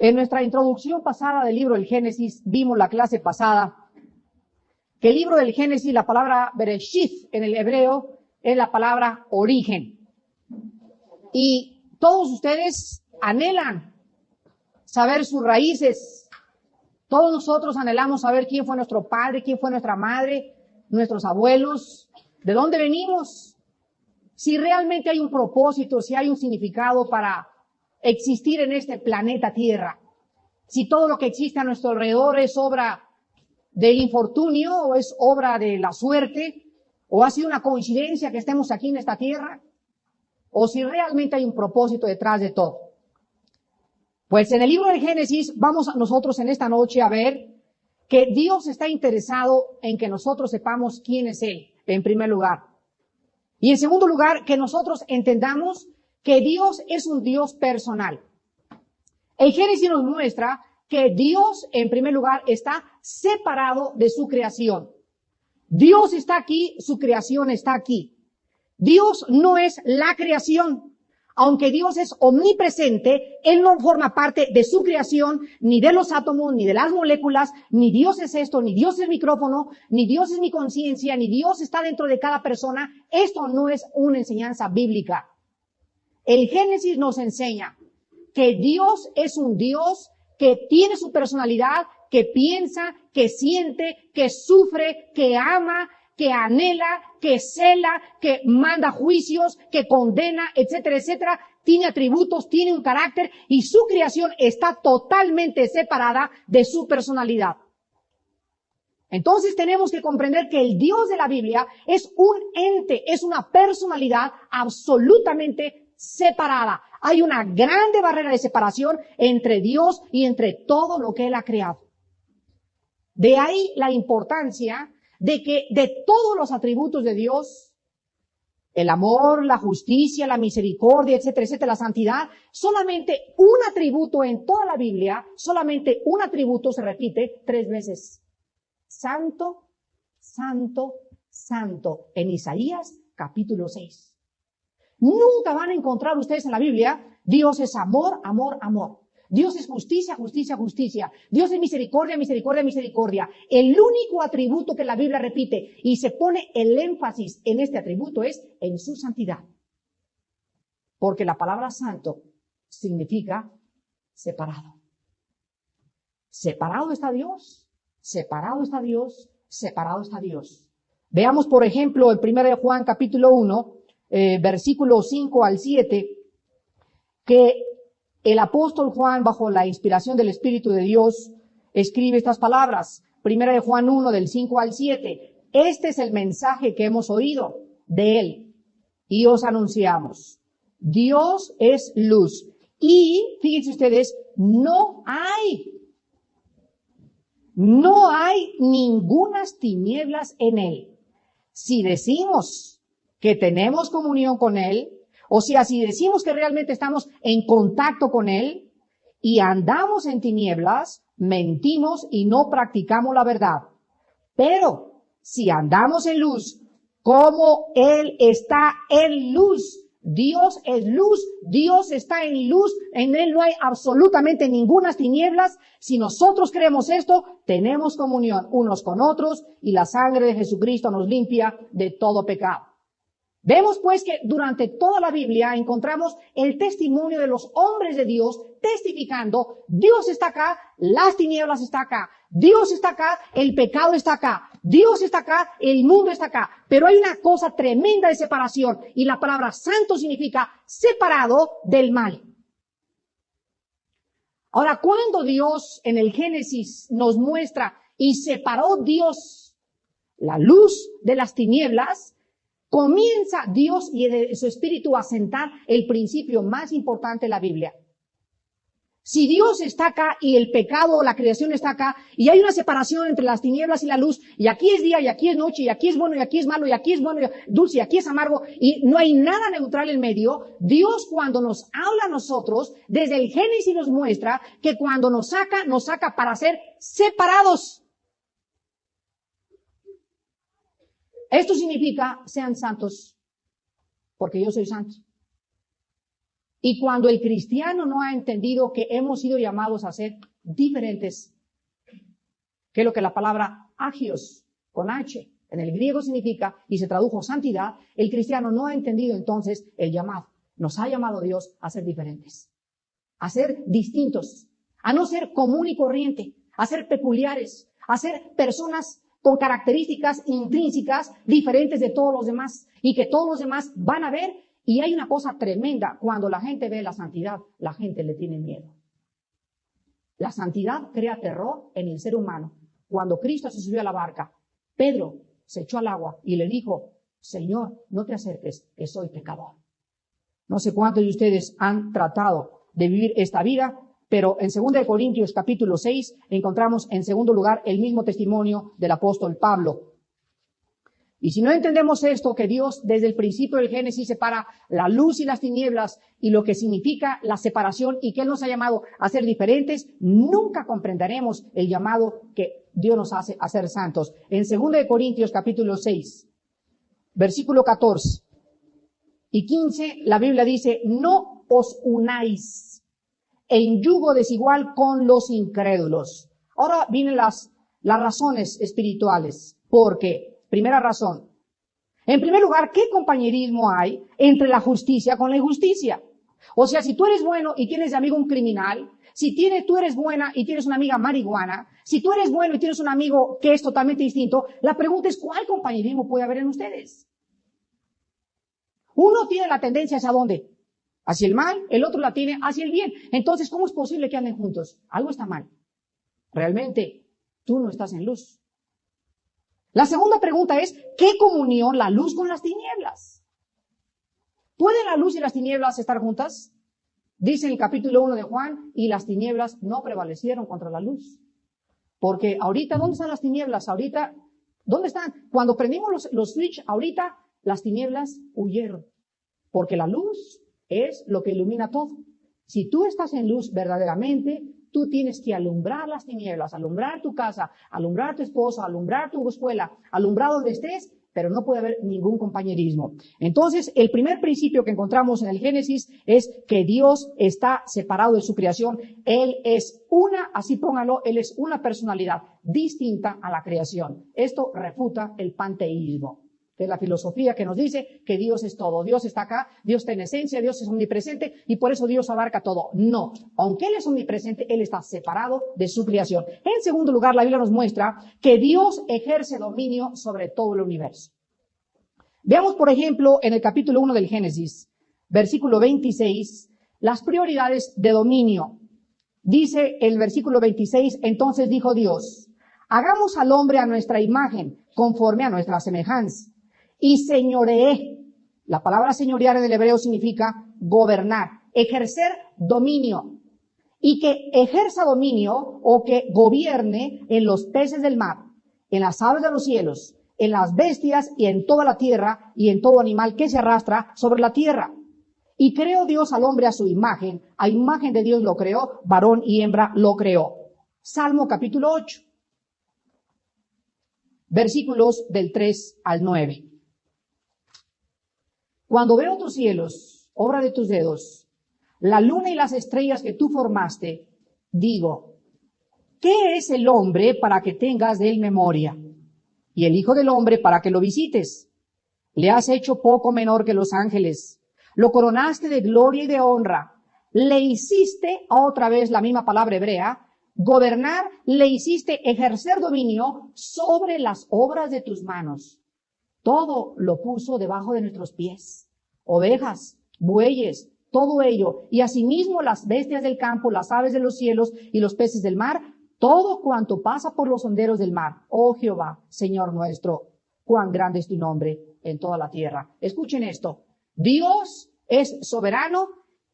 En nuestra introducción pasada del libro del Génesis, vimos la clase pasada que el libro del Génesis, la palabra Bereshith en el hebreo, es la palabra origen. Y todos ustedes anhelan saber sus raíces. Todos nosotros anhelamos saber quién fue nuestro padre, quién fue nuestra madre, nuestros abuelos, de dónde venimos. Si realmente hay un propósito, si hay un significado para existir en este planeta Tierra. Si todo lo que existe a nuestro alrededor es obra del infortunio o es obra de la suerte, o ha sido una coincidencia que estemos aquí en esta tierra, o si realmente hay un propósito detrás de todo. Pues en el libro de Génesis vamos nosotros en esta noche a ver que Dios está interesado en que nosotros sepamos quién es Él, en primer lugar. Y en segundo lugar, que nosotros entendamos que Dios es un Dios personal. El Génesis nos muestra que Dios, en primer lugar, está separado de su creación. Dios está aquí, su creación está aquí. Dios no es la creación. Aunque Dios es omnipresente, Él no forma parte de su creación, ni de los átomos, ni de las moléculas, ni Dios es esto, ni Dios es el micrófono, ni Dios es mi conciencia, ni Dios está dentro de cada persona. Esto no es una enseñanza bíblica. El Génesis nos enseña que Dios es un Dios que tiene su personalidad, que piensa, que siente, que sufre, que ama, que anhela, que cela, que manda juicios, que condena, etcétera, etcétera. Tiene atributos, tiene un carácter y su creación está totalmente separada de su personalidad. Entonces tenemos que comprender que el Dios de la Biblia es un ente, es una personalidad absolutamente separada. Hay una grande barrera de separación entre Dios y entre todo lo que Él ha creado. De ahí la importancia de que de todos los atributos de Dios, el amor, la justicia, la misericordia, etcétera, etcétera, la santidad, solamente un atributo en toda la Biblia, solamente un atributo se repite 3 veces. Santo, santo, santo, en Isaías capítulo 6. Nunca van a encontrar ustedes en la Biblia, Dios es amor, amor, amor. Dios es justicia, justicia, justicia. Dios es misericordia, misericordia, misericordia. El único atributo que la Biblia repite y se pone el énfasis en este atributo es en su santidad. Porque la palabra santo significa separado. Separado está Dios, separado está Dios, separado está Dios. Veamos, por ejemplo, el 1 Juan capítulo 1, versículos 5 al 7, que el apóstol Juan, bajo la inspiración del Espíritu de Dios, escribe estas palabras. 1 Juan 1, del 5 al 7. Este es el mensaje que hemos oído de Él y os anunciamos. Dios es luz. Y, fíjense ustedes, no hay ningunas tinieblas en Él. Si decimos que tenemos comunión con Él, o sea, si decimos que realmente estamos en contacto con Él y andamos en tinieblas, mentimos y no practicamos la verdad. Pero si andamos en luz, como Él está en luz, Dios es luz, Dios está en luz, en Él no hay absolutamente ninguna tinieblas. Si nosotros creemos esto, tenemos comunión unos con otros y la sangre de Jesucristo nos limpia de todo pecado. Vemos pues que durante toda la Biblia encontramos el testimonio de los hombres de Dios testificando, Dios está acá, las tinieblas está acá, Dios está acá, el pecado está acá, Dios está acá, el mundo está acá. Pero hay una cosa tremenda de separación y la palabra santo significa separado del mal. Ahora, cuando Dios en el Génesis nos muestra y separó Dios la luz de las tinieblas, comienza Dios y su Espíritu a sentar el principio más importante de la Biblia. Si Dios está acá y el pecado o la creación está acá y hay una separación entre las tinieblas y la luz y aquí es día y aquí es noche y aquí es bueno y aquí es malo y aquí es bueno y dulce y aquí es amargo y no hay nada neutral en medio, Dios cuando nos habla a nosotros, desde el Génesis nos muestra que cuando nos saca para ser separados. Esto significa, sean santos, porque yo soy santo. Y cuando el cristiano no ha entendido que hemos sido llamados a ser diferentes, que es lo que la palabra agios, con H, en el griego significa, y se tradujo santidad, el cristiano no ha entendido entonces el llamado. Nos ha llamado Dios a ser diferentes, a ser distintos, a no ser común y corriente, a ser peculiares, a ser personas con características intrínsecas diferentes de todos los demás y que todos los demás van a ver. Y hay una cosa tremenda, cuando la gente ve la santidad, la gente le tiene miedo. La santidad crea terror en el ser humano. Cuando Cristo se subió a la barca, Pedro se echó al agua y le dijo, Señor, no te acerques, que soy pecador. No sé cuántos de ustedes han tratado de vivir esta vida, pero en 2 Corintios capítulo 6 encontramos en segundo lugar el mismo testimonio del apóstol Pablo. Y si no entendemos esto, que Dios desde el principio del Génesis separa la luz y las tinieblas y lo que significa la separación y que Él nos ha llamado a ser diferentes, nunca comprenderemos el llamado que Dios nos hace a ser santos. En 2 Corintios capítulo 6, versículo 14 y 15, la Biblia dice, no os unáis en yugo desigual con los incrédulos. Ahora vienen las razones espirituales, porque primera razón. En primer lugar, ¿qué compañerismo hay entre la justicia con la injusticia? O sea, si tú eres bueno y tienes de amigo un criminal, si tú eres buena y tienes una amiga marihuana, si tú eres bueno y tienes un amigo que es totalmente distinto, la pregunta es, ¿cuál compañerismo puede haber en ustedes? Uno tiene la tendencia hacia dónde? Hacia el mal, el otro la tiene hacia el bien. Entonces, ¿cómo es posible que anden juntos? Algo está mal. Realmente, tú no estás en luz. La segunda pregunta es, ¿qué comunión la luz con las tinieblas? ¿Pueden la luz y las tinieblas estar juntas? Dice en el capítulo 1 de Juan, y las tinieblas no prevalecieron contra la luz. Porque ahorita, ¿dónde están las tinieblas? Ahorita, ¿dónde están? Cuando prendimos los switch, ahorita las tinieblas huyeron. Porque la luz es lo que ilumina todo. Si tú estás en luz verdaderamente, tú tienes que alumbrar las tinieblas, alumbrar tu casa, alumbrar tu esposo, alumbrar tu escuela, alumbrar donde estés, pero no puede haber ningún compañerismo. Entonces, el primer principio que encontramos en el Génesis es que Dios está separado de su creación. Él es así póngalo, Él es una personalidad distinta a la creación. Esto refuta el panteísmo, que es la filosofía que nos dice que Dios es todo. Dios está acá, Dios está en esencia, Dios es omnipresente y por eso Dios abarca todo. No, aunque Él es omnipresente, Él está separado de su creación. En segundo lugar, la Biblia nos muestra que Dios ejerce dominio sobre todo el universo. Veamos, por ejemplo, en el capítulo 1 del Génesis, versículo 26, las prioridades de dominio. Dice el versículo 26, entonces dijo Dios, hagamos al hombre a nuestra imagen, conforme a nuestra semejanza. Y señoreé. La palabra señorear en el hebreo significa gobernar, ejercer dominio. Y que ejerza dominio o que gobierne en los peces del mar, en las aves de los cielos, en las bestias y en toda la tierra y en todo animal que se arrastra sobre la tierra. Y creó Dios al hombre a su imagen. A imagen de Dios lo creó, varón y hembra lo creó. Salmo capítulo 8. Versículos del 3 al 9. Cuando veo tus cielos, obra de tus dedos, la luna y las estrellas que tú formaste, digo, ¿qué es el hombre para que tengas de él memoria? Y el hijo del hombre para que lo visites. Le has hecho poco menor que los ángeles. Lo coronaste de gloria y de honra. Le hiciste, otra vez la misma palabra hebrea, gobernar, le hiciste ejercer dominio sobre las obras de tus manos. Todo lo puso debajo de nuestros pies. Ovejas, bueyes, todo ello. Y asimismo las bestias del campo, las aves de los cielos y los peces del mar, todo cuanto pasa por los senderos del mar. Oh Jehová, Señor nuestro, cuán grande es tu nombre en toda la tierra. Escuchen esto. Dios es soberano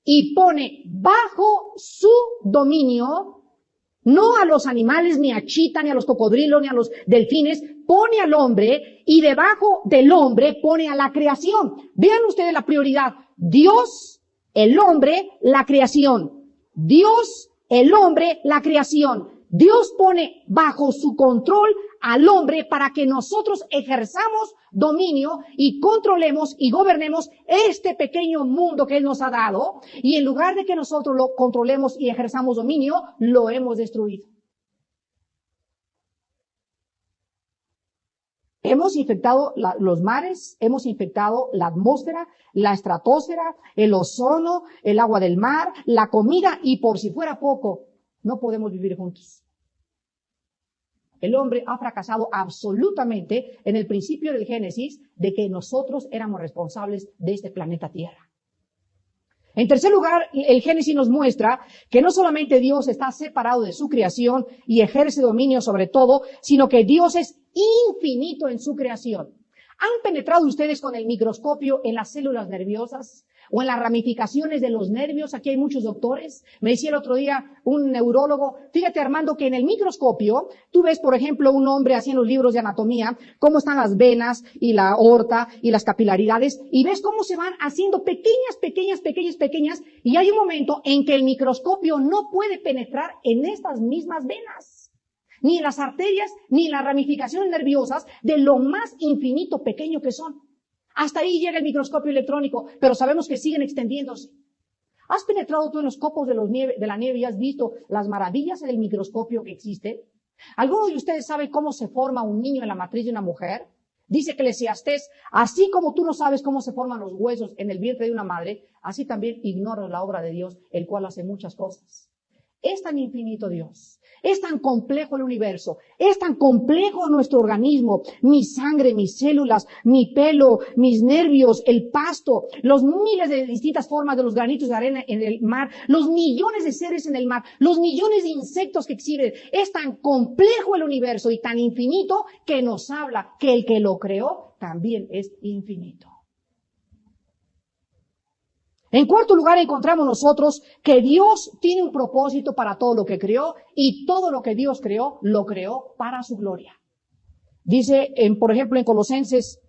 y pone bajo su dominio no a los animales, ni a chita, ni a los cocodrilos, ni a los delfines, pone al hombre y debajo del hombre pone a la creación. Vean ustedes la prioridad. Dios, el hombre, la creación. Dios, el hombre, la creación. Dios pone bajo su control al hombre para que nosotros ejerzamos dominio y controlemos y gobernemos este pequeño mundo que Él nos ha dado. Y en lugar de que nosotros lo controlemos y ejerzamos dominio, lo hemos destruido. Hemos infectado los mares, hemos infectado la atmósfera, la estratosfera, el ozono, el agua del mar, la comida, y por si fuera poco, no podemos vivir juntos. El hombre ha fracasado absolutamente en el principio del Génesis de que nosotros éramos responsables de este planeta Tierra. En tercer lugar, el Génesis nos muestra que no solamente Dios está separado de su creación y ejerce dominio sobre todo, sino que Dios es infinito en su creación. ¿Han penetrado ustedes con el microscopio en las células nerviosas o en las ramificaciones de los nervios? Aquí hay muchos doctores. Me decía el otro día un neurólogo, fíjate Armando, que en el microscopio tú ves, por ejemplo, un hombre así en los libros de anatomía, cómo están las venas y la aorta y las capilaridades, y ves cómo se van haciendo pequeñas, y hay un momento en que el microscopio no puede penetrar en estas mismas venas, ni en las arterias, ni en las ramificaciones nerviosas, de lo más infinito pequeño que son. Hasta ahí llega el microscopio electrónico, pero sabemos que siguen extendiéndose. ¿Has penetrado tú en los copos de la nieve y has visto las maravillas en el microscopio que existen? ¿Alguno de ustedes sabe cómo se forma un niño en la matriz de una mujer? Dice Eclesiastés, así como tú no sabes cómo se forman los huesos en el vientre de una madre, así también ignoras la obra de Dios, el cual hace muchas cosas. Es tan infinito Dios, es tan complejo el universo, es tan complejo nuestro organismo, mi sangre, mis células, mi pelo, mis nervios, el pasto, los miles de distintas formas de los granitos de arena en el mar, los millones de seres en el mar, los millones de insectos que existen. Es tan complejo el universo y tan infinito que nos habla que el que lo creó también es infinito. En cuarto lugar, encontramos nosotros que Dios tiene un propósito para todo lo que creó, y todo lo que Dios creó, lo creó para su gloria. Dice, por ejemplo, en Colosenses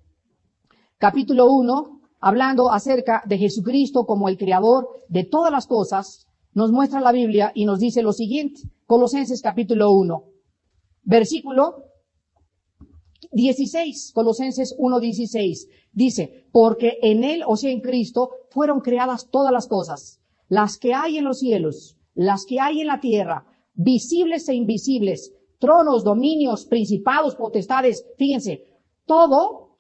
capítulo 1, hablando acerca de Jesucristo como el creador de todas las cosas, nos muestra la Biblia y nos dice lo siguiente. Colosenses capítulo 1, versículo 16, Colosenses 1:16, dice, porque en Él, o sea en Cristo, fueron creadas todas las cosas, las que hay en los cielos, las que hay en la tierra, visibles e invisibles, tronos, dominios, principados, potestades. Fíjense, todo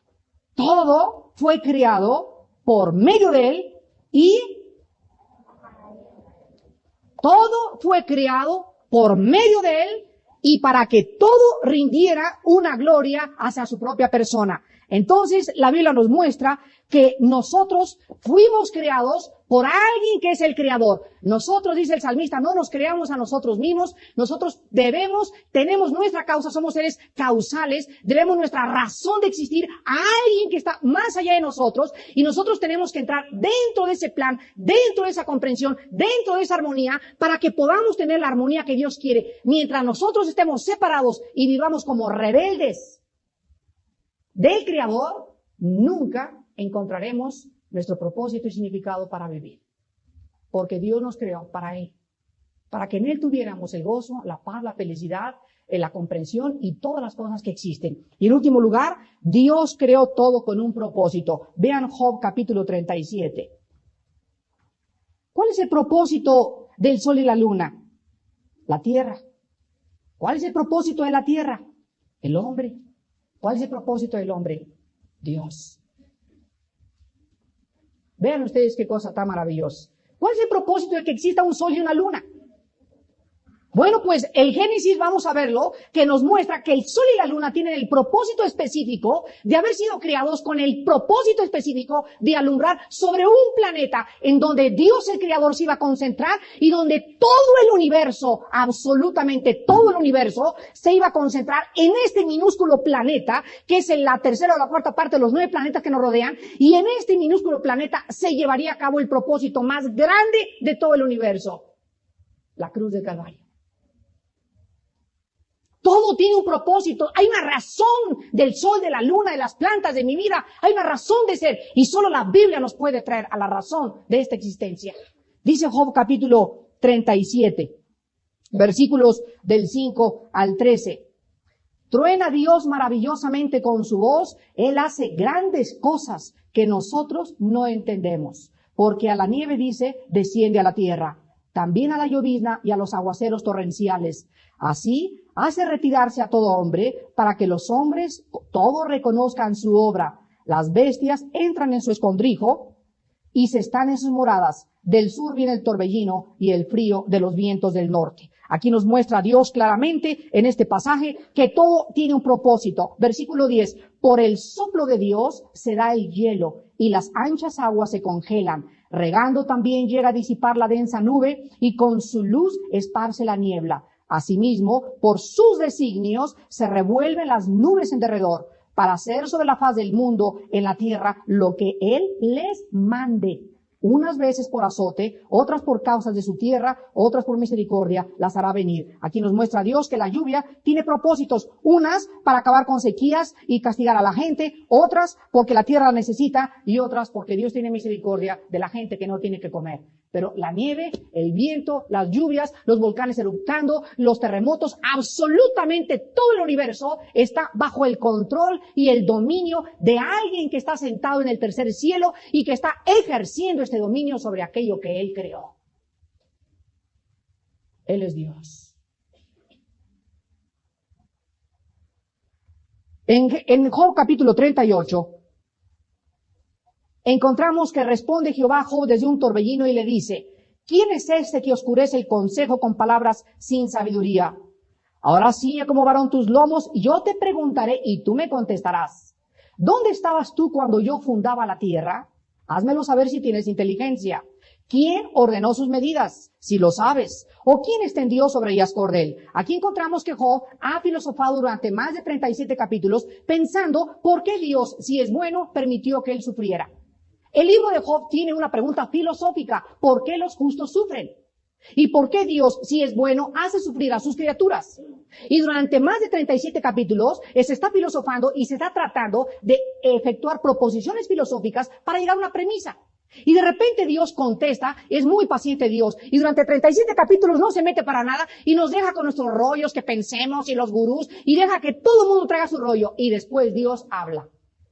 fue creado por medio de Él, y todo fue creado por medio de Él, y para que todo rindiera una gloria hacia su propia persona. Entonces, la Biblia nos muestra que nosotros fuimos creados por alguien que es el creador. Nosotros, dice el salmista, no nos creamos a nosotros mismos. Nosotros tenemos nuestra causa, somos seres causales, debemos nuestra razón de existir a alguien que está más allá de nosotros, y nosotros tenemos que entrar dentro de ese plan, dentro de esa comprensión, dentro de esa armonía, para que podamos tener la armonía que Dios quiere. Mientras nosotros estemos separados y vivamos como rebeldes del Creador, nunca encontraremos nuestro propósito y significado para vivir. Porque Dios nos creó para Él, para que en Él tuviéramos el gozo, la paz, la felicidad, la comprensión y todas las cosas que existen. Y en último lugar, Dios creó todo con un propósito. Vean Job capítulo 37. ¿Cuál es el propósito del sol y la luna? La tierra. ¿Cuál es el propósito de la tierra? El hombre. ¿Cuál es el propósito del hombre? Dios. Vean ustedes qué cosa tan maravillosa. ¿Cuál es el propósito de que exista un sol y una luna? Bueno, pues el Génesis, vamos a verlo, que nos muestra que el sol y la luna tienen el propósito específico de haber sido creados con el propósito específico de alumbrar sobre un planeta en donde Dios el Creador se iba a concentrar, y donde todo el universo, absolutamente todo el universo, se iba a concentrar en este minúsculo planeta, que es la tercera o la cuarta parte de los 9 planetas que nos rodean, y en este minúsculo planeta se llevaría a cabo el propósito más grande de todo el universo, la cruz del Calvario. Todo tiene un propósito. Hay una razón del sol, de la luna, de las plantas, de mi vida. Hay una razón de ser. Y solo la Biblia nos puede traer a la razón de esta existencia. Dice Job capítulo 37, Versículos del 5 al 13. Truena Dios maravillosamente con su voz. Él hace grandes cosas que nosotros no entendemos. Porque a la nieve dice, desciende a la tierra. También a la llovizna y a los aguaceros torrenciales. Así hace retirarse a todo hombre para que los hombres todos reconozcan su obra. Las bestias entran en su escondrijo y se están en sus moradas. Del sur viene el torbellino y el frío de los vientos del norte. Aquí nos muestra Dios claramente en este pasaje que todo tiene un propósito. Versículo 10. Por el soplo de Dios se da el hielo y las anchas aguas se congelan. Regando también llega a disipar la densa nube y con su luz esparce la niebla. Asimismo, por sus designios se revuelven las nubes en derredor para hacer sobre la faz del mundo en la tierra lo que Él les mande. Unas veces por azote, otras por causas de su tierra, otras por misericordia, las hará venir. Aquí nos muestra Dios que la lluvia tiene propósitos. Unas para acabar con sequías y castigar a la gente, otras porque la tierra la necesita y otras porque Dios tiene misericordia de la gente que no tiene que comer. Pero la nieve, el viento, las lluvias, los volcanes eruptando, los terremotos, absolutamente todo el universo está bajo el control y el dominio de alguien que está sentado en el tercer cielo y que está ejerciendo este dominio sobre aquello que Él creó. Él es Dios. En Job capítulo 38, encontramos que responde Jehová a Job desde un torbellino y le dice, ¿quién es este que oscurece el consejo con palabras sin sabiduría? Ahora ciñe como varón tus lomos y yo te preguntaré y tú me contestarás. ¿Dónde estabas tú cuando yo fundaba la tierra? Házmelo saber si tienes inteligencia. ¿Quién ordenó sus medidas? Si lo sabes. ¿O quién extendió sobre ellas cordel? Aquí encontramos que Job ha filosofado durante más de 37 capítulos pensando por qué Dios, si es bueno, permitió que él sufriera. El libro de Job tiene una pregunta filosófica. ¿Por qué los justos sufren? ¿Y por qué Dios, si es bueno, hace sufrir a sus criaturas? Y durante más de 37 capítulos se está filosofando y se está tratando de efectuar proposiciones filosóficas para llegar a una premisa. Y de repente Dios contesta, es muy paciente Dios, y durante 37 capítulos no se mete para nada y nos deja con nuestros rollos que pensemos y los gurús y deja que todo el mundo traiga su rollo y después Dios habla.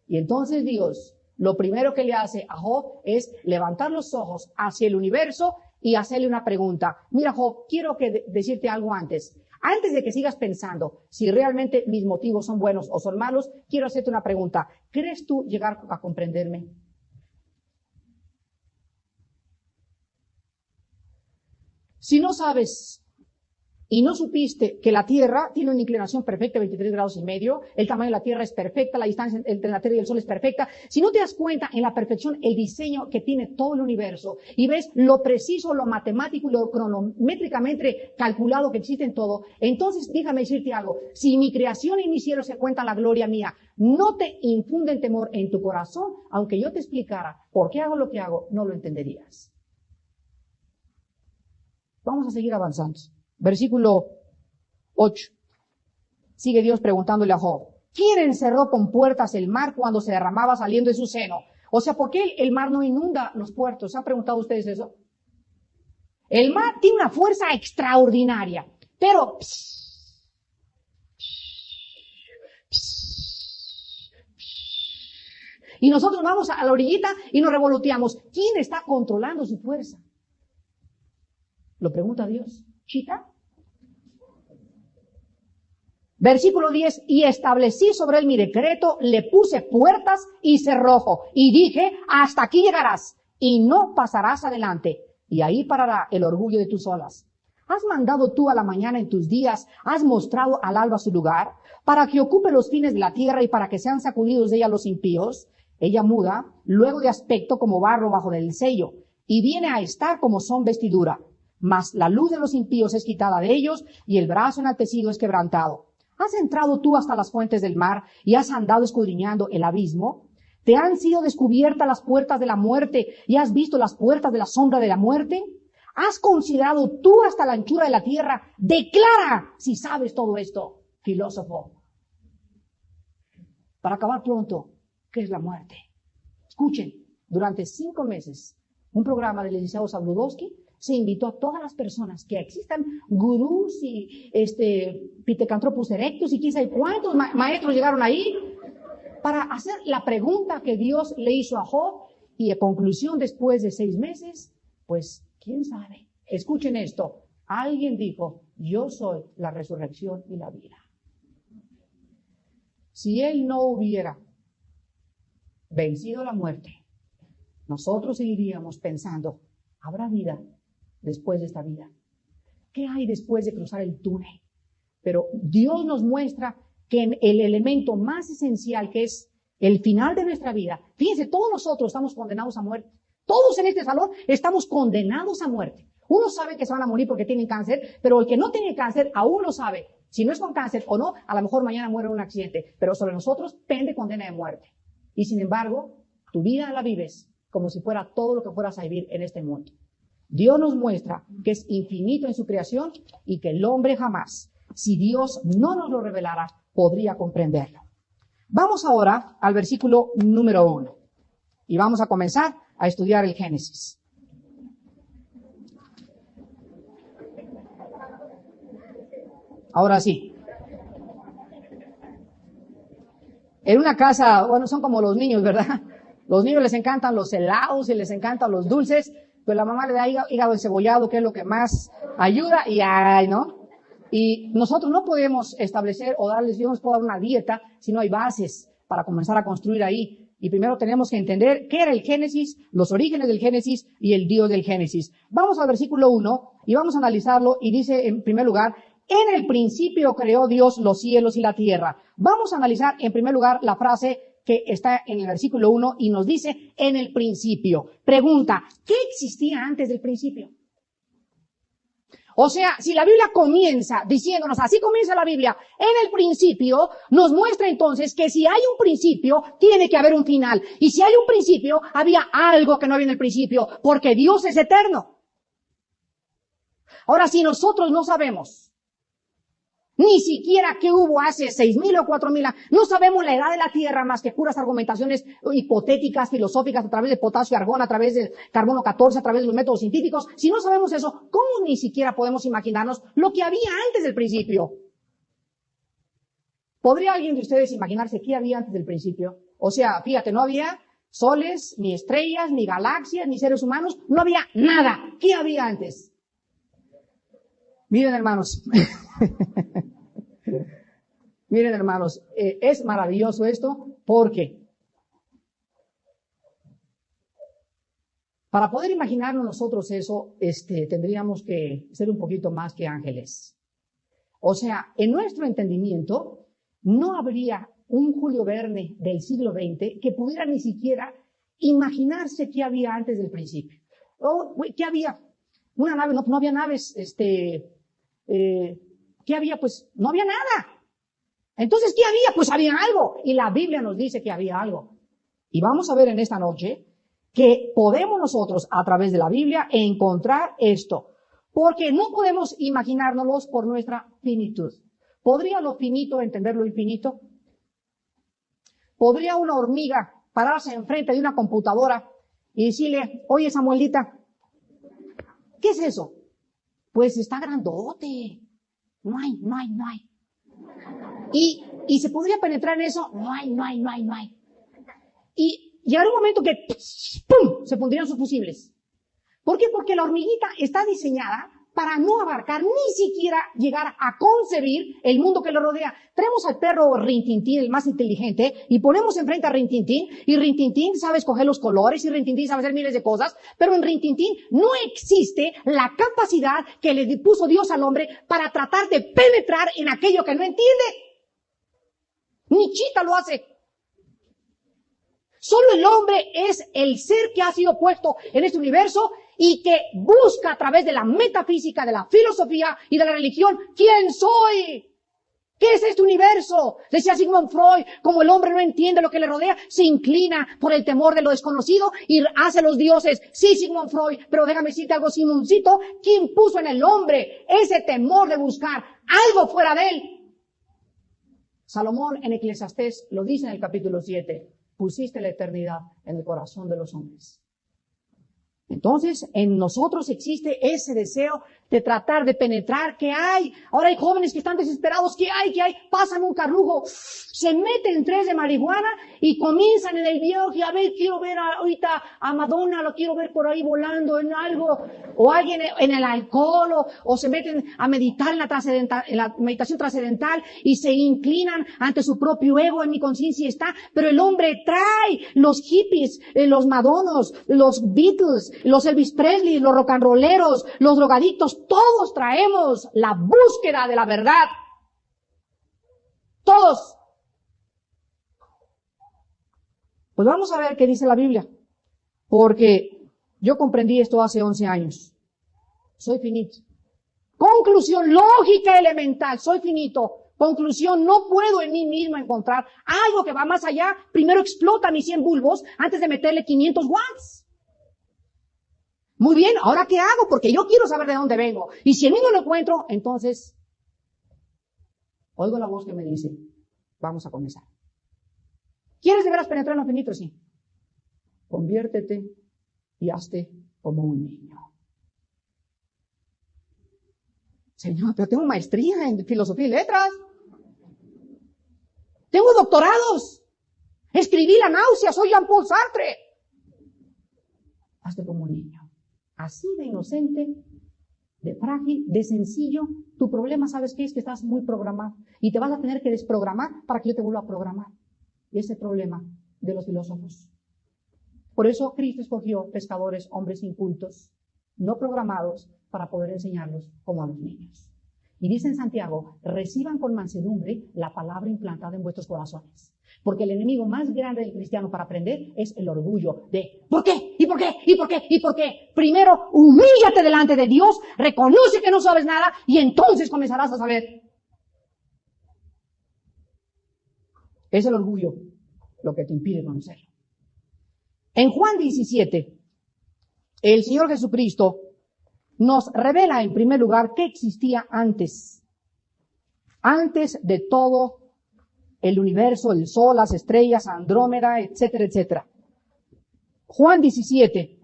Y entonces Dios, lo primero que le hace a Job es levantar los ojos hacia el universo y hacerle una pregunta. Mira Job, quiero decirte algo antes. Antes de que sigas pensando si realmente mis motivos son buenos o son malos, quiero hacerte una pregunta. ¿Crees tú llegar a comprenderme? Si no sabes y no supiste que la Tierra tiene una inclinación perfecta, 23 grados y medio, el tamaño de la Tierra es perfecta, la distancia entre la Tierra y el Sol es perfecta, si no te das cuenta en la perfección el diseño que tiene todo el universo y ves lo preciso, lo matemático y lo cronométricamente calculado que existe en todo, entonces déjame decirte algo, si mi creación y mi cielo se cuentan la gloria mía, no te infunden temor en tu corazón, aunque yo te explicara por qué hago lo que hago, no lo entenderías. Vamos a seguir avanzando. Versículo 8. Sigue Dios preguntándole a Job, ¿quién encerró con puertas el mar cuando se derramaba saliendo de su seno? O sea, ¿por qué el mar no inunda los puertos? ¿Se han preguntado ustedes eso? El mar tiene una fuerza extraordinaria, pero y nosotros vamos a la orillita y nos revoloteamos. ¿Quién está controlando su fuerza? Lo pregunta Dios. ¿Chita? Versículo 10. Y establecí sobre él mi decreto, le puse puertas y cerrojo. Y dije, hasta aquí llegarás y no pasarás adelante. Y ahí parará el orgullo de tus olas. ¿Has mandado tú a la mañana en tus días? ¿Has mostrado al alba su lugar? Para que ocupe los fines de la tierra y para que sean sacudidos de ella los impíos. Ella muda, luego de aspecto como barro bajo del sello. Y viene a estar como son vestidura. Mas la luz de los impíos es quitada de ellos, y el brazo enaltecido es quebrantado. ¿Has entrado tú hasta las fuentes del mar, y has andado escudriñando el abismo? ¿Te han sido descubiertas las puertas de la muerte, y has visto las puertas de la sombra de la muerte? ¿Has considerado tú hasta la anchura de la tierra? Declara si sabes todo esto, filósofo. Para acabar pronto, ¿qué es la muerte? Escuchen, durante 5 meses, un programa del licenciado Sabludowski se invitó a todas las personas que existan, gurús y Pithecanthropus erectus y quién sabe cuántos maestros llegaron ahí, para hacer la pregunta que Dios le hizo a Job, y a conclusión, después de 6 meses, pues, ¿quién sabe? Escuchen esto. Alguien dijo, yo soy la resurrección y la vida. Si él no hubiera vencido la muerte, nosotros seguiríamos pensando, ¿habrá vida después de esta vida? ¿Qué hay después de cruzar el túnel? Pero Dios nos muestra que en el elemento más esencial, que es el final de nuestra vida, fíjense, todos nosotros estamos condenados a muerte. Todos en este salón estamos condenados a muerte. Uno sabe que se van a morir porque tienen cáncer, pero el que no tiene cáncer aún no sabe si no es con cáncer o no. A lo mejor mañana muere en un accidente, pero sobre nosotros pende condena de muerte. Y sin embargo, tu vida la vives como si fuera todo lo que fueras a vivir en este mundo. Dios nos muestra que es infinito en su creación y que el hombre jamás, si Dios no nos lo revelara, podría comprenderlo. Vamos ahora al versículo número 1 y vamos a comenzar a estudiar el Génesis. Ahora sí. En una casa, bueno, son como los niños, ¿verdad? Los niños les encantan los helados y les encantan los dulces, pero la mamá le da hígado encebollado, que es lo que más ayuda, y ay, ¿no? Y nosotros no podemos establecer o darles, yo no les puedo dar una dieta si no hay bases para comenzar a construir ahí. Y primero tenemos que entender qué era el Génesis, los orígenes del Génesis y el Dios del Génesis. Vamos al versículo 1 y vamos a analizarlo, y dice en primer lugar, en el principio creó Dios los cielos y la tierra. Vamos a analizar en primer lugar la frase que está en el versículo 1 y nos dice, en el principio. Pregunta, ¿qué existía antes del principio? O sea, si la Biblia comienza diciéndonos, así comienza la Biblia, en el principio, nos muestra entonces que si hay un principio, tiene que haber un final. Y si hay un principio, había algo que no había en el principio, porque Dios es eterno. Ahora, si nosotros no sabemos ni siquiera qué hubo hace 6,000 o 4,000 años, no sabemos la edad de la Tierra más que puras argumentaciones hipotéticas, filosóficas, a través de potasio y argón, a través del carbono 14, a través de los métodos científicos. Si no sabemos eso, ¿cómo ni siquiera podemos imaginarnos lo que había antes del principio? ¿Podría alguien de ustedes imaginarse qué había antes del principio? O sea, fíjate, no había soles, ni estrellas, ni galaxias, ni seres humanos, no había nada. ¿Qué había antes? Miren, hermanos. Miren, hermanos, es maravilloso esto, porque para poder imaginarnos nosotros eso, tendríamos que ser un poquito más que ángeles. O sea, en nuestro entendimiento, no habría un Julio Verne del siglo XX que pudiera ni siquiera imaginarse qué había antes del principio. ¿Qué había? Una nave, no había naves, ¿qué había? Pues no había nada. Entonces, ¿qué había? Pues había algo. Y la Biblia nos dice que había algo. Y vamos a ver en esta noche que podemos nosotros, a través de la Biblia, encontrar esto. Porque no podemos imaginárnoslos por nuestra finitud. ¿Podría lo finito entender lo infinito? ¿Podría una hormiga pararse enfrente de una computadora y decirle, oye, Samuelita, ¿qué es eso? Pues está grandote. No hay. Y se podría penetrar en eso, no hay. Y llegará un momento que ¡pum!, se pondrían sus fusibles. ¿Por qué? Porque la hormiguita está diseñada para no abarcar ni siquiera llegar a concebir el mundo que lo rodea. Traemos al perro Rintintín, el más inteligente, y ponemos enfrente a Rintintín, y Rintintín sabe escoger los colores, y Rintintín sabe hacer miles de cosas, pero en Rintintín no existe la capacidad que le puso Dios al hombre para tratar de penetrar en aquello que no entiende. Ni Chita lo hace. Solo el hombre es el ser que ha sido puesto en este universo y que busca a través de la metafísica, de la filosofía y de la religión, ¿quién soy? ¿Qué es este universo? Decía Sigmund Freud, como el hombre no entiende lo que le rodea, se inclina por el temor de lo desconocido y hace los dioses. Sí, Sigmund Freud, pero déjame decirte algo, Simoncito, ¿quién puso en el hombre ese temor de buscar algo fuera de él? Salomón en Eclesiastés lo dice en el capítulo 7, pusiste la eternidad en el corazón de los hombres. Entonces, en nosotros existe ese deseo de tratar de penetrar. ¿Qué hay? Ahora hay jóvenes que están desesperados. ¿Qué hay? ¿Qué hay? Pasan un carrujo, se meten 3 de marihuana y comienzan en el viaje. A ver, quiero ver ahorita a Madonna, lo quiero ver por ahí volando en algo. O alguien en el alcohol, o se meten a meditar en la meditación trascendental y se inclinan ante su propio ego. En mi conciencia está. Pero el hombre trae los hippies, los Madonos, los Beatles, los Elvis Presley, los rock and rolleros, los drogadictos, todos traemos la búsqueda de la verdad. Todos. Pues vamos a ver qué dice la Biblia. Porque yo comprendí esto hace 11 años. Soy finito. Conclusión lógica elemental. Soy finito. Conclusión, no puedo en mí mismo encontrar algo que va más allá. Primero explota mis 100 bulbos antes de meterle 500 watts. Muy bien, ¿ahora qué hago? Porque yo quiero saber de dónde vengo. Y si en mí no lo encuentro, entonces oigo la voz que me dice, vamos a comenzar. ¿Quieres de veras penetrar en lo finito? Sí. Conviértete y hazte como un niño. Señor, pero tengo maestría en filosofía y letras. Tengo doctorados. Escribí La náusea, soy Jean-Paul Sartre. Hazte como un niño. Así de inocente, de frágil, de sencillo. Tu problema, ¿sabes qué es? Que estás muy programado. Y te vas a tener que desprogramar para que yo te vuelva a programar. Y ese es el problema de los filósofos. Por eso Cristo escogió pescadores, hombres incultos, no programados, para poder enseñarlos como a los niños. Y dice en Santiago, reciban con mansedumbre la palabra implantada en vuestros corazones. Porque el enemigo más grande del cristiano para aprender es el orgullo de ¿por qué? ¿Y por qué? ¿Y por qué? ¿Y por qué? Primero, humíllate delante de Dios, reconoce que no sabes nada y entonces comenzarás a saber. Es el orgullo lo que te impide conocerlo. En Juan 17, el Señor Jesucristo nos revela en primer lugar qué existía antes de todo el universo, el sol, las estrellas, Andrómeda, etcétera, etcétera. Juan 17,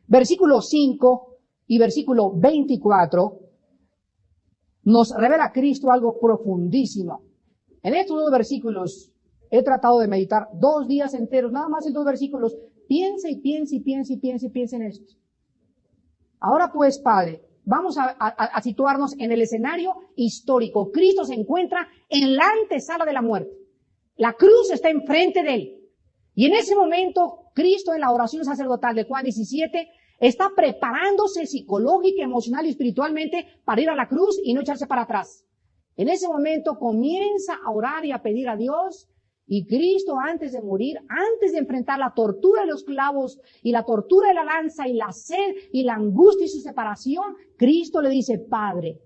versículo 5 y versículo 24, nos revela a Cristo algo profundísimo. En estos 2 versículos he tratado de meditar 2 días enteros, nada más en 2 versículos. Piensa y piensa y piensa y piensa y piensa en esto. Ahora pues, Padre, vamos a situarnos en el escenario histórico. Cristo se encuentra en la antesala de la muerte. La cruz está enfrente de él. Y en ese momento, Cristo en la oración sacerdotal de Juan 17 está preparándose psicológica, emocional y espiritualmente para ir a la cruz y no echarse para atrás. En ese momento comienza a orar y a pedir a Dios. Y Cristo, antes de morir, antes de enfrentar la tortura de los clavos y la tortura de la lanza y la sed y la angustia y su separación, Cristo le dice, Padre,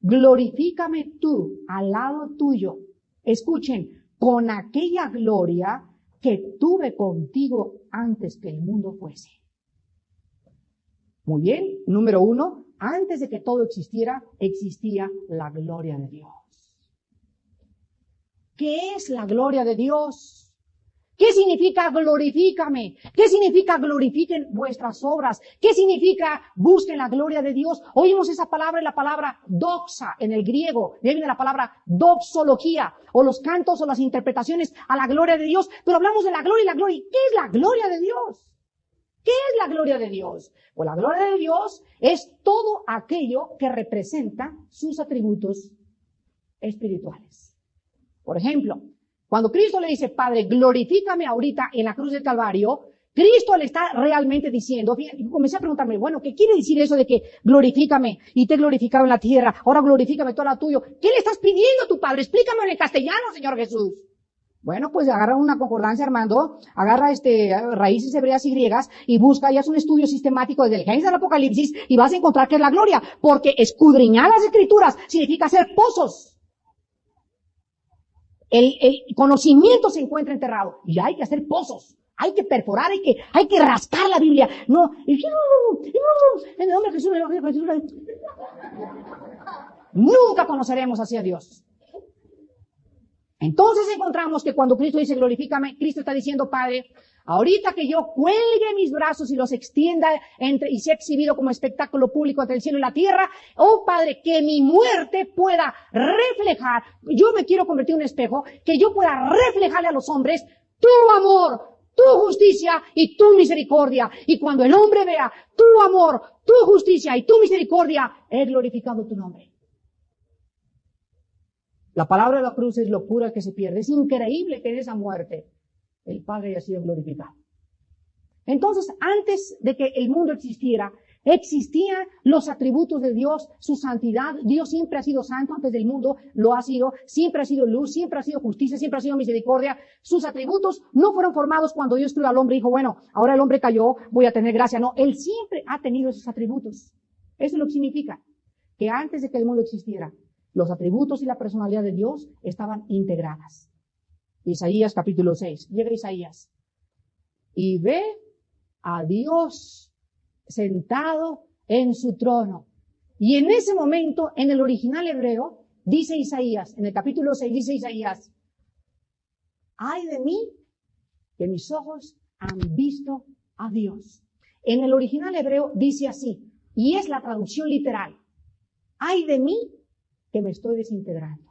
glorifícame tú al lado tuyo. Escuchen, con aquella gloria que tuve contigo antes que el mundo fuese. Muy bien, número 1, antes de que todo existiera, existía la gloria de Dios. ¿Qué es la gloria de Dios? ¿Qué significa glorifícame? ¿Qué significa glorifiquen vuestras obras? ¿Qué significa busquen la gloria de Dios? Oímos esa palabra, la palabra doxa en el griego. De ahí viene la palabra doxología, o los cantos o las interpretaciones a la gloria de Dios. Pero hablamos de la gloria y la gloria. ¿Qué es la gloria de Dios? ¿Qué es la gloria de Dios? Pues la gloria de Dios es todo aquello que representa sus atributos espirituales. Por ejemplo, cuando Cristo le dice, Padre, glorifícame ahorita en la cruz del Calvario, Cristo le está realmente diciendo, y comencé a preguntarme, bueno, ¿qué quiere decir eso de que glorifícame y te he glorificado en la tierra, ahora glorifícame todo lo tuyo? ¿Qué le estás pidiendo a tu Padre? Explícame en el castellano, Señor Jesús. Bueno, pues agarra una concordancia, Armando, agarra raíces hebreas y griegas y busca y haz un estudio sistemático desde el Génesis al Apocalipsis y vas a encontrar que es la gloria, porque escudriñar las Escrituras significa hacer pozos. El conocimiento se encuentra enterrado y hay que hacer pozos, hay que perforar, hay que rascar la Biblia. No, en el nombre de Jesús, nunca conoceremos así a Dios. Entonces encontramos que cuando Cristo dice glorifícame, Cristo está diciendo, Padre, Ahorita que yo cuelgue mis brazos y los extienda y sea exhibido como espectáculo público entre el cielo y la tierra, oh Padre, que mi muerte pueda reflejar, yo me quiero convertir en un espejo, que yo pueda reflejarle a los hombres tu amor, tu justicia y tu misericordia. Y cuando el hombre vea tu amor, tu justicia y tu misericordia, he glorificado tu nombre. La palabra de la cruz es locura que se pierde. Es increíble que en esa muerte el Padre haya sido glorificado. Entonces, antes de que el mundo existiera, existían los atributos de Dios, su santidad. Dios siempre ha sido santo antes del mundo, lo ha sido. Siempre ha sido luz, siempre ha sido justicia, siempre ha sido misericordia. Sus atributos no fueron formados cuando Dios creó al hombre y dijo, bueno, ahora el hombre cayó, voy a tener gracia. No, Él siempre ha tenido esos atributos. Eso es lo que significa que antes de que el mundo existiera, los atributos y la personalidad de Dios estaban integradas. Isaías capítulo 6. Llega Isaías y ve a Dios sentado en su trono. Y en ese momento, en el original hebreo, dice Isaías, en el capítulo 6, dice Isaías, ay de mí que mis ojos han visto a Dios. En el original hebreo dice así, y es la traducción literal, ay de mí que me estoy desintegrando.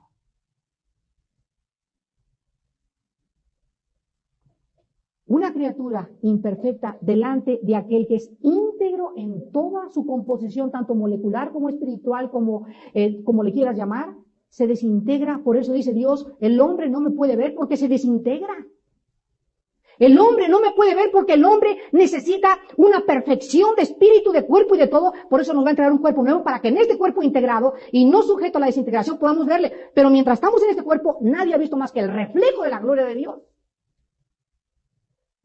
Una criatura imperfecta delante de aquel que es íntegro en toda su composición, tanto molecular como espiritual, como le quieras llamar, se desintegra. Por eso dice Dios, el hombre no me puede ver porque se desintegra. El hombre no me puede ver porque el hombre necesita una perfección de espíritu, de cuerpo y de todo. Por eso nos va a entregar un cuerpo nuevo para que en este cuerpo integrado y no sujeto a la desintegración podamos verle. Pero mientras estamos en este cuerpo, nadie ha visto más que el reflejo de la gloria de Dios.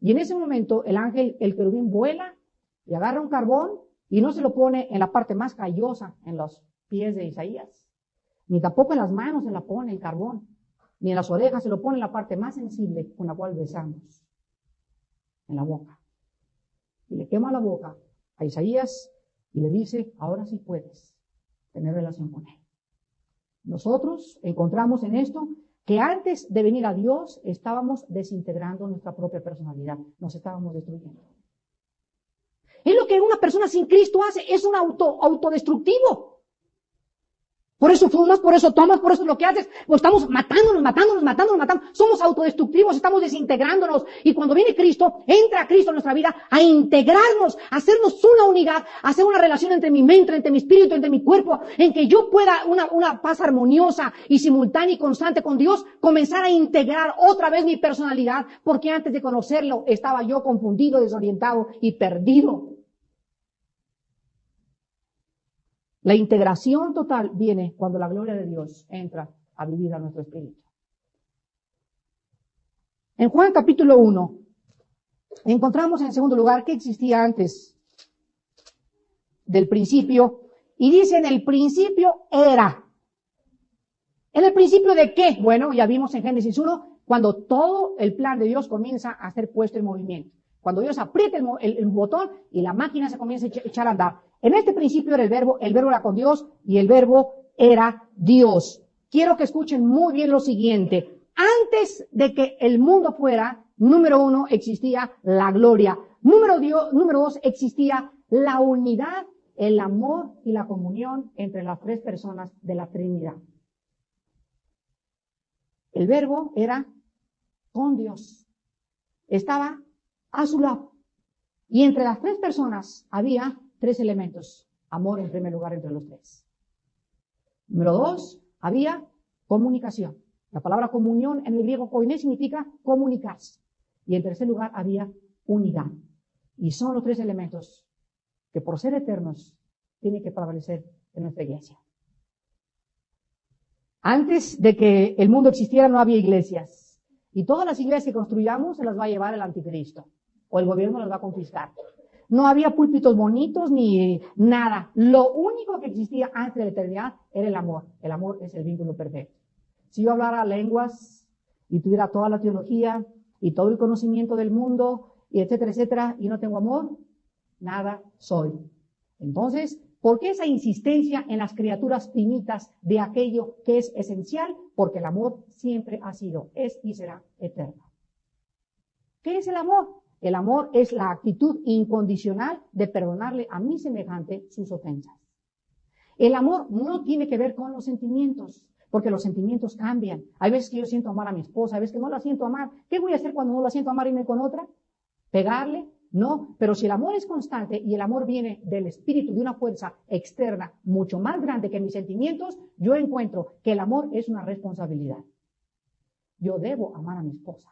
Y en ese momento el ángel, el querubín, vuela y agarra un carbón y no se lo pone en la parte más callosa, en los pies de Isaías. Ni tampoco en las manos se la pone el carbón. Ni en las orejas, se lo pone en la parte más sensible con la cual besamos. En la boca. Y le quema la boca a Isaías y le dice, ahora sí puedes tener relación con él. Nosotros encontramos en esto que antes de venir a Dios estábamos desintegrando nuestra propia personalidad, nos estábamos destruyendo. Es lo que una persona sin Cristo hace, es un autodestructivo. Por eso fumas, por eso tomas, por eso es lo que haces. Pues estamos matándonos. Somos autodestructivos, estamos desintegrándonos. Y cuando viene Cristo, entra Cristo en nuestra vida a integrarnos, a hacernos una unidad, a hacer una relación entre mi mente, entre mi espíritu, entre mi cuerpo, en que yo pueda una paz armoniosa y simultánea y constante con Dios, comenzar a integrar otra vez mi personalidad, porque antes de conocerlo estaba yo confundido, desorientado y perdido. La integración total viene cuando la gloria de Dios entra a vivir a nuestro espíritu. En Juan capítulo 1, encontramos en segundo lugar que existía antes del principio, y dice en el principio era. ¿En el principio de qué? Bueno, ya vimos en Génesis 1, cuando todo el plan de Dios comienza a ser puesto en movimiento. Cuando Dios aprieta el botón y la máquina se comienza a echar a andar. En este principio era el verbo era con Dios y el verbo era Dios. Quiero que escuchen muy bien lo siguiente. Antes de que el mundo fuera, número 1, existía la gloria. Número 2, existía la unidad, el amor y la comunión entre las tres personas de la Trinidad. El verbo era con Dios. Estaba a su lado. Y entre las tres personas había tres elementos. Amor en primer lugar entre los tres. Número 2, había comunicación. La palabra comunión en el griego koiné significa comunicarse. Y en tercer lugar había unidad. Y son los tres elementos que por ser eternos tienen que prevalecer en nuestra iglesia. Antes de que el mundo existiera no había iglesias. Y todas las iglesias que construyamos se las va a llevar el anticristo. O el gobierno las va a confiscar. No había púlpitos bonitos ni nada. Lo único que existía antes de la eternidad era el amor. El amor es el vínculo perfecto. Si yo hablara lenguas y tuviera toda la teología y todo el conocimiento del mundo, y etcétera, y no tengo amor, nada soy. Entonces, ¿por qué esa insistencia en las criaturas finitas de aquello que es esencial? Porque el amor siempre ha sido, es y será eterno. ¿Qué es el amor? El amor es la actitud incondicional de perdonarle a mi semejante sus ofensas. El amor no tiene que ver con los sentimientos, porque los sentimientos cambian. Hay veces que yo siento amar a mi esposa, hay veces que no la siento amar. ¿Qué voy a hacer cuando no la siento amar y me con otra? ¿Pegarle? No, pero si el amor es constante y el amor viene del espíritu, de una fuerza externa mucho más grande que mis sentimientos, yo encuentro que el amor es una responsabilidad. Yo debo amar a mi esposa.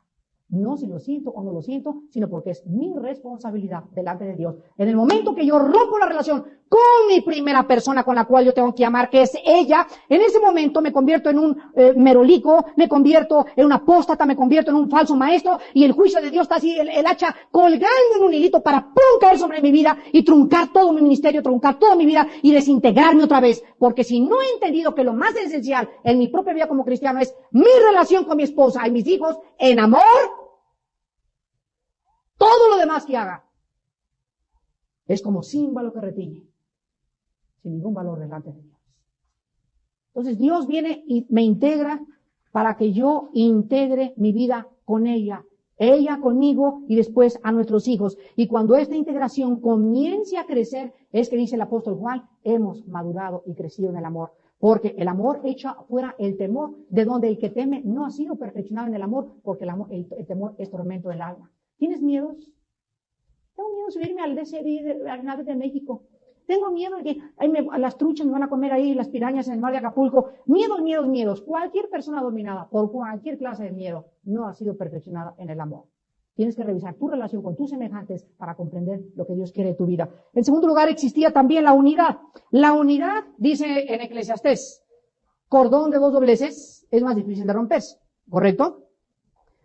No si lo siento o no lo siento, sino porque es mi responsabilidad delante de Dios. En el momento que yo rompo la relación con mi primera persona con la cual yo tengo que amar, que es ella, en ese momento me convierto en un merolico, me convierto en una apóstata, me convierto en un falso maestro, y el juicio de Dios está así, el hacha colgando en un hilito para ¡pum! Caer sobre mi vida y truncar todo mi ministerio, truncar toda mi vida y desintegrarme otra vez. Porque si no he entendido que lo más esencial en mi propia vida como cristiano es mi relación con mi esposa y mis hijos en amor, todo lo demás que haga es como címbalo que retiñe, sin ningún valor delante de Dios. Entonces Dios viene y me integra para que yo integre mi vida con ella conmigo y después a nuestros hijos. Y cuando esta integración comience a crecer, es que dice el apóstol Juan, hemos madurado y crecido en el amor. Porque el amor echa fuera el temor, de donde el que teme no ha sido perfeccionado en el amor, porque el temor es tormento del alma. ¿Tienes miedos? Tengo miedo de subirme al DCD, al nave de México. Tengo miedo de que las truchas me van a comer ahí, las pirañas en el mar de Acapulco. Miedos. Cualquier persona dominada por cualquier clase de miedo no ha sido perfeccionada en el amor. Tienes que revisar tu relación con tus semejantes para comprender lo que Dios quiere de tu vida. En segundo lugar, existía también la unidad. La unidad, dice en Eclesiastés, cordón de dos dobleces es más difícil de romperse, ¿correcto?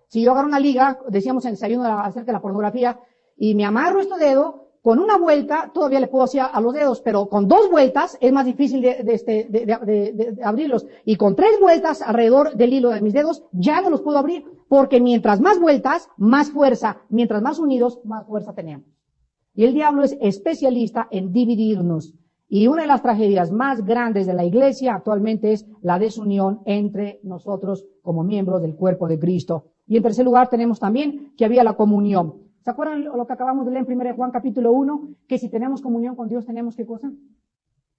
Si yo agarro una liga, decíamos en el desayuno acerca de la pornografía, y me amarro este dedo, con una vuelta todavía le puedo hacer a los dedos, pero con 2 vueltas es más difícil de abrirlos. Y con 3 vueltas alrededor del hilo de mis dedos ya no los puedo abrir, porque mientras más vueltas, más fuerza, mientras más unidos, más fuerza tenemos. Y el diablo es especialista en dividirnos. Y una de las tragedias más grandes de la iglesia actualmente es la desunión entre nosotros como miembros del cuerpo de Cristo. Y en tercer lugar tenemos también que había la comunión. ¿Se acuerdan lo que acabamos de leer en 1 Juan capítulo 1? Que si tenemos comunión con Dios, ¿tenemos qué cosa?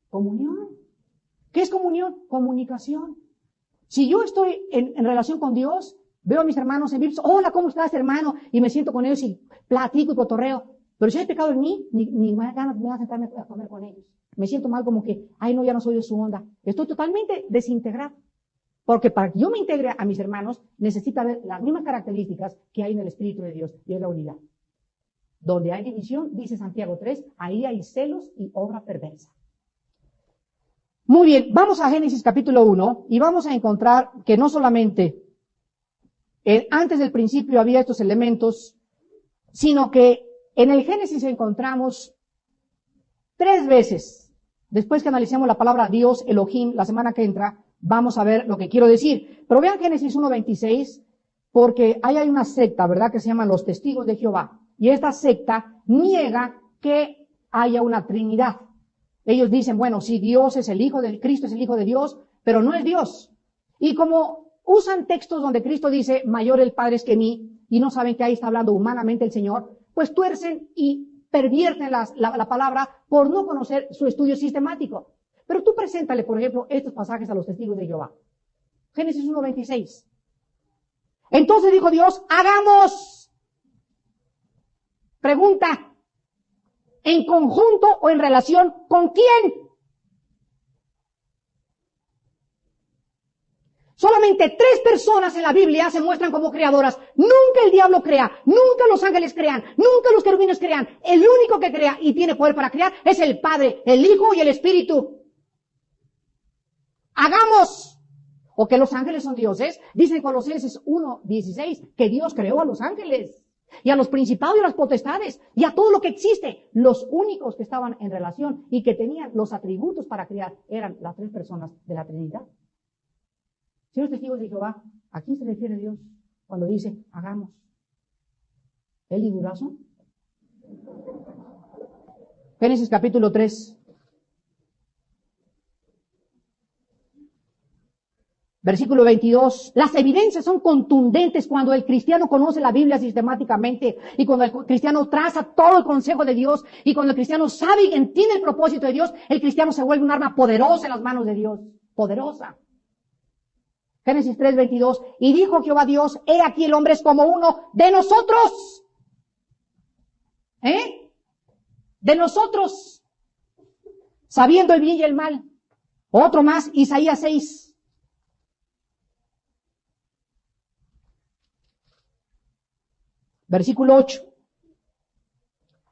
Comunión. ¿Qué es comunión? Comunicación. Si yo estoy en relación con Dios, veo a mis hermanos en Vips, hola, ¿cómo estás, hermano? Y me siento con ellos y platico y cotorreo. Pero si hay pecado en mí, ni ganas me va a sentarme a comer con ellos. Me siento mal como que, ay, no, ya no soy de su onda. Estoy totalmente desintegrado. Porque para que yo me integre a mis hermanos, necesita ver las mismas características que hay en el Espíritu de Dios, y es la unidad. Donde hay división, dice Santiago 3, ahí hay celos y obra perversa. Muy bien, vamos a Génesis capítulo 1 y vamos a encontrar que no solamente antes del principio había estos elementos, sino que en el Génesis encontramos 3 veces, después que analicemos la palabra Dios, Elohim, la semana que entra, vamos a ver lo que quiero decir. Pero vean Génesis 1:26, porque ahí hay una secta, ¿verdad?, que se llaman los testigos de Jehová. Y esta secta niega que haya una Trinidad. Ellos dicen, bueno, si Dios es el Hijo de Cristo, es el Hijo de Dios, pero no es Dios. Y como usan textos donde Cristo dice, mayor el Padre es que mí, y no saben que ahí está hablando humanamente el Señor, pues tuercen y pervierten la palabra por no conocer su estudio sistemático. Pero tú preséntale, por ejemplo, estos pasajes a los testigos de Jehová. Génesis 1:26. Entonces dijo Dios, hagamos. Pregunta, ¿en conjunto o en relación con quién? Solamente 3 personas en la Biblia se muestran como creadoras. Nunca el diablo crea, nunca los ángeles crean, nunca los querubines crean. El único que crea y tiene poder para crear es el Padre, el Hijo y el Espíritu. Hagamos. O que los ángeles son dioses. Dice en Colosenses 1:16 que Dios creó a los ángeles y a los principados y a las potestades y a todo lo que existe. Los únicos que estaban en relación y que tenían los atributos para crear eran las 3 personas de la Trinidad. Señores testigos de Jehová, ¿a quién se refiere Dios cuando dice hagamos? ¿Él y Durazo? Génesis capítulo 3. Versículo 22. Las evidencias son contundentes cuando el cristiano conoce la Biblia sistemáticamente y cuando el cristiano traza todo el consejo de Dios y cuando el cristiano sabe y entiende el propósito de Dios, el cristiano se vuelve un arma poderosa en las manos de Dios. Poderosa. Génesis 3:22. Y dijo Jehová Dios, he aquí el hombre es como uno de nosotros. De nosotros. Sabiendo el bien y el mal. Otro más, Isaías 6. Versículo 8.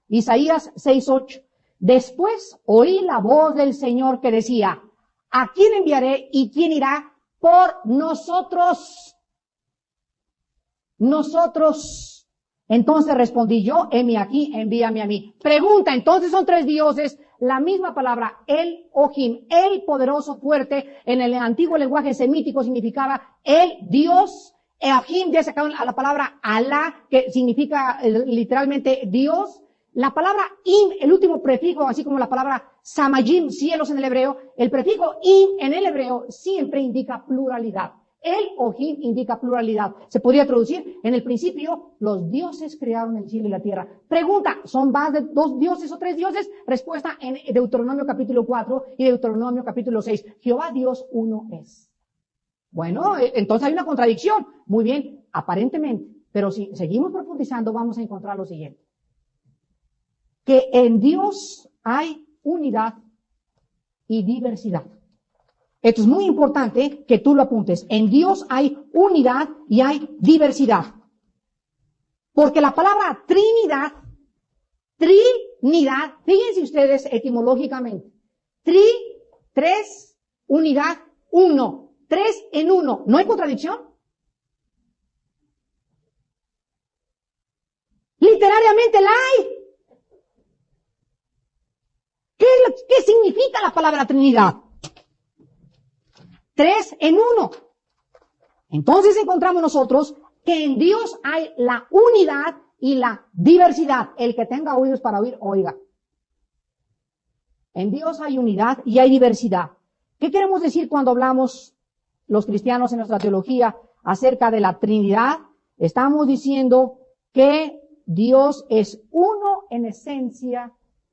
Isaías 6:8. Después oí la voz del Señor que decía, ¿a quién enviaré y quién irá por nosotros? Nosotros. Entonces respondí yo, heme aquí, envíame a mí. Pregunta, entonces son tres dioses. La misma palabra, el Ojim, el poderoso fuerte, en el antiguo lenguaje semítico significaba el Dios. Elohim, ya sacaron a la palabra Alá, que significa literalmente Dios. La palabra im, el último prefijo, así como la palabra samayim, cielos en el hebreo, el prefijo im en el hebreo siempre indica pluralidad. El Ojim indica pluralidad. Se podría traducir, en el principio, los dioses crearon el cielo y la tierra. Pregunta, ¿son más de dos dioses o tres dioses? Respuesta en Deuteronomio capítulo 4 y Deuteronomio capítulo 6. Jehová Dios uno es. Bueno, entonces hay una contradicción. Muy bien, aparentemente. Pero si seguimos profundizando, vamos a encontrar lo siguiente. Que en Dios hay unidad y diversidad. Esto es muy importante que tú lo apuntes. En Dios hay unidad y hay diversidad. Porque la palabra Trinidad, fíjense ustedes etimológicamente. Tres, unidad, uno. Tres en uno. ¿No hay contradicción? Literariamente la hay. ¿Qué significa la palabra Trinidad? Tres en uno. Entonces encontramos nosotros que en Dios hay la unidad y la diversidad. El que tenga oídos para oír, oiga. En Dios hay unidad y hay diversidad. ¿Qué queremos decir cuando hablamos los cristianos en nuestra teología acerca de la Trinidad? Estamos diciendo que Dios es uno en esencia,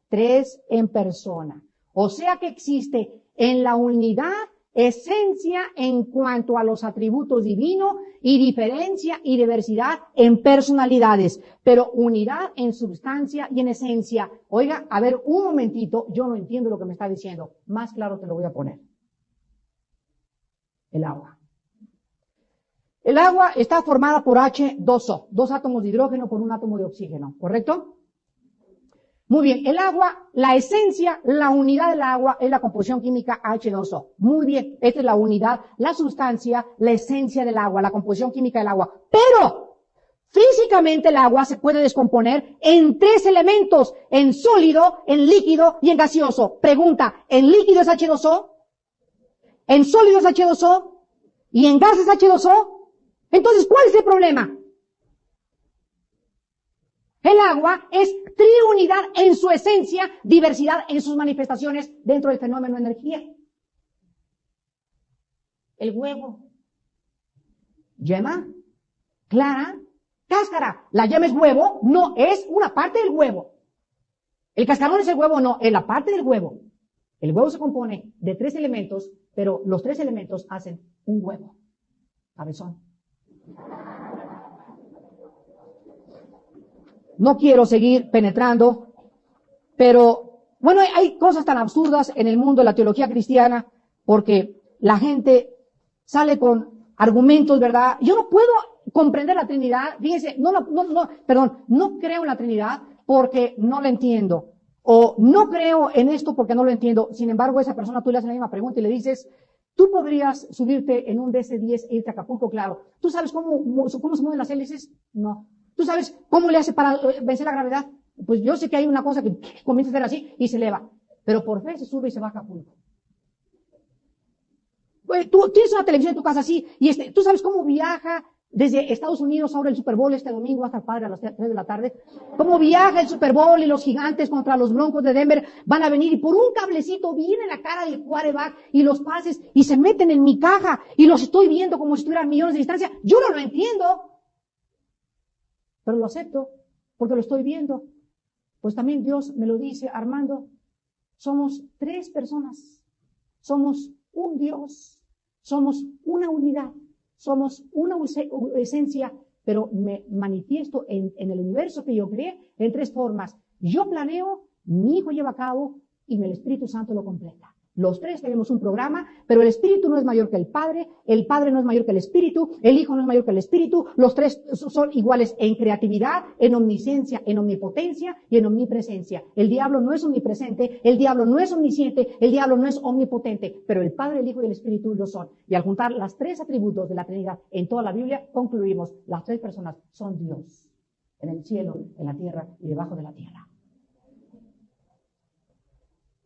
tres en persona. O sea que existe en la unidad esencia en cuanto a los atributos divinos y diferencia y diversidad en personalidades, pero unidad en sustancia y en esencia. Oiga, a ver, un momentito, yo no entiendo lo que me está diciendo. Más claro te lo voy a poner. El agua. El agua está formada por H2O, dos átomos de hidrógeno por un átomo de oxígeno, ¿correcto? Muy bien, el agua, la esencia, la unidad del agua es la composición química H2O. Muy bien, esta es la unidad, la sustancia, la esencia del agua, la composición química del agua. Pero, físicamente el agua se puede descomponer en tres elementos, en sólido, en líquido y en gaseoso. Pregunta, ¿en líquido es H2O? ¿En sólido es H2O? ¿Y en gas es H2O? Entonces, ¿cuál es el problema? El agua es triunidad en su esencia, diversidad en sus manifestaciones dentro del fenómeno de energía. El huevo. Yema, clara, cáscara. La yema es huevo, no es una parte del huevo. El cascarón es el huevo, no, es la parte del huevo. El huevo se compone de tres elementos, pero los tres elementos hacen un huevo. Cabezón. No quiero seguir penetrando, pero bueno, hay cosas tan absurdas en el mundo de la teología cristiana porque la gente sale con argumentos, ¿verdad? Yo no puedo comprender la Trinidad, fíjense, no creo en la Trinidad porque no la entiendo. O no creo en esto porque no lo entiendo. Sin embargo, a esa persona tú le haces la misma pregunta y le dices, tú podrías subirte en un DC-10 e irte a Acapulco, claro. ¿Tú sabes cómo se mueven las hélices? No. ¿Tú sabes cómo le hace para vencer la gravedad? Pues yo sé que hay una cosa que comienza a hacer así y se eleva. Pero por fe se sube y se va a Acapulco. Pues tú tienes una televisión en tu casa así y ¿tú sabes cómo viaja Desde Estados Unidos ahora el Super Bowl este domingo hasta el padre a las 3 de la tarde. Cómo viaja el Super Bowl y los Gigantes contra los Broncos de Denver van a venir y por un cablecito viene la cara del quarterback y los pases y se meten en mi caja y los estoy viendo como si estuvieran millones de distancia. Yo no lo entiendo, pero lo acepto porque lo estoy viendo. Pues también Dios me lo dice, Armando, somos 3 personas, somos un Dios, somos una unidad. Somos una esencia, pero me manifiesto en el universo que yo creé en 3 formas. Yo planeo, mi Hijo lleva a cabo y el Espíritu Santo lo completa. Los 3 tenemos un programa, pero el Espíritu no es mayor que el Padre no es mayor que el Espíritu, el Hijo no es mayor que el Espíritu, los 3 son iguales en creatividad, en omnisciencia, en omnipotencia y en omnipresencia. El diablo no es omnipresente, el diablo no es omnisciente, el diablo no es omnipotente, pero el Padre, el Hijo y el Espíritu lo son. Y al juntar las 3 atributos de la Trinidad en toda la Biblia, concluimos, las 3 personas son Dios, en el cielo, en la tierra y debajo de la tierra.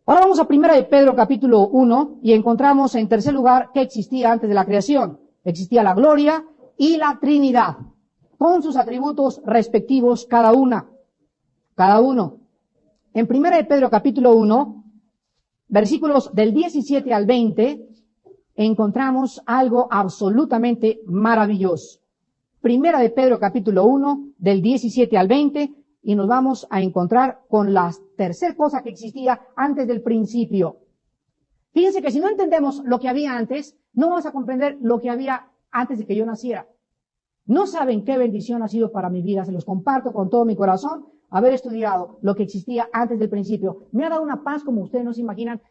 Ahora vamos a 1 de Pedro capítulo 1 y encontramos en tercer lugar qué existía antes de la creación. Existía la gloria y la Trinidad, con sus atributos respectivos cada uno. En 1 de Pedro capítulo 1, versículos del 17 al 20, encontramos algo absolutamente maravilloso. 1 de Pedro capítulo 1, del 17 al 20, y nos vamos a encontrar con la tercera cosa que existía antes del principio. Fíjense que si no entendemos lo que había antes, no vamos a comprender lo que había antes de que yo naciera. No saben qué bendición ha sido para mi vida, se los comparto con todo mi corazón, haber estudiado lo que existía antes del principio. Me ha dado una paz como ustedes no se imaginan.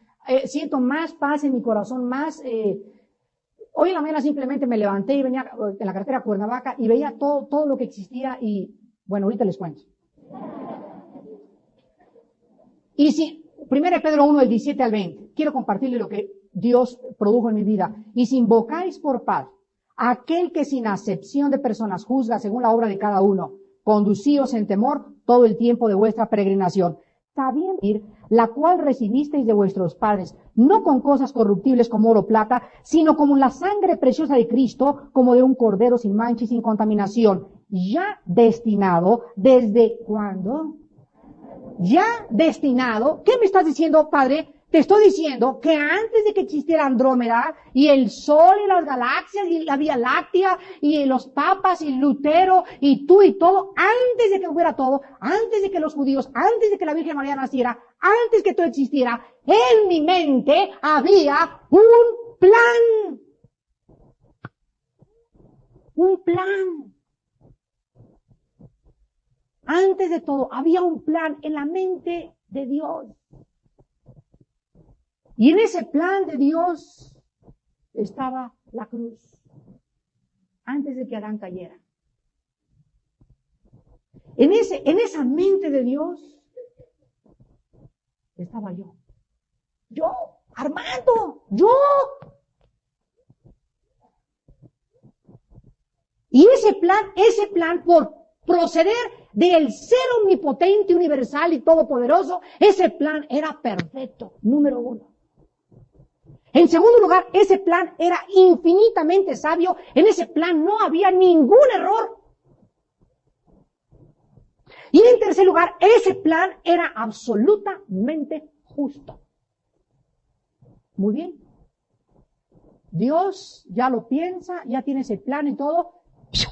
Siento más paz en mi corazón, más... Hoy en la mañana simplemente me levanté y venía en la carretera a Cuernavaca y veía todo lo que existía y, bueno, ahorita les cuento. Y si, 1 Pedro 1, del 17 al 20, quiero compartirle lo que Dios produjo en mi vida. Y si invocáis por paz a aquel que sin acepción de personas juzga según la obra de cada uno, conducíos en temor todo el tiempo de vuestra peregrinación, sabiendo la cual recibisteis de vuestros padres, no con cosas corruptibles como oro o plata, sino como la sangre preciosa de Cristo, como de un cordero sin mancha y sin contaminación, ya destinado, ¿desde cuándo? Ya destinado. ¿Qué me estás diciendo, Padre? Te estoy diciendo que antes de que existiera Andrómeda y el Sol y las galaxias y la Vía Láctea y los papas y Lutero y tú y todo, antes de que hubiera todo, antes de que los judíos, antes de que la Virgen María naciera, antes que todo existiera, en mi mente había un plan. Un plan. Antes de todo, había un plan en la mente de Dios. Y en ese plan de Dios estaba la cruz. Antes de que Adán cayera. En esa mente de Dios estaba yo. Yo, Armando, yo. Y ese plan por proceder del ser omnipotente, universal y todopoderoso, ese plan era perfecto, número 1. En segundo lugar, ese plan era infinitamente sabio, en ese plan no había ningún error. Y en tercer lugar, ese plan era absolutamente justo. Muy bien. Dios ya lo piensa, ya tiene ese plan y todo.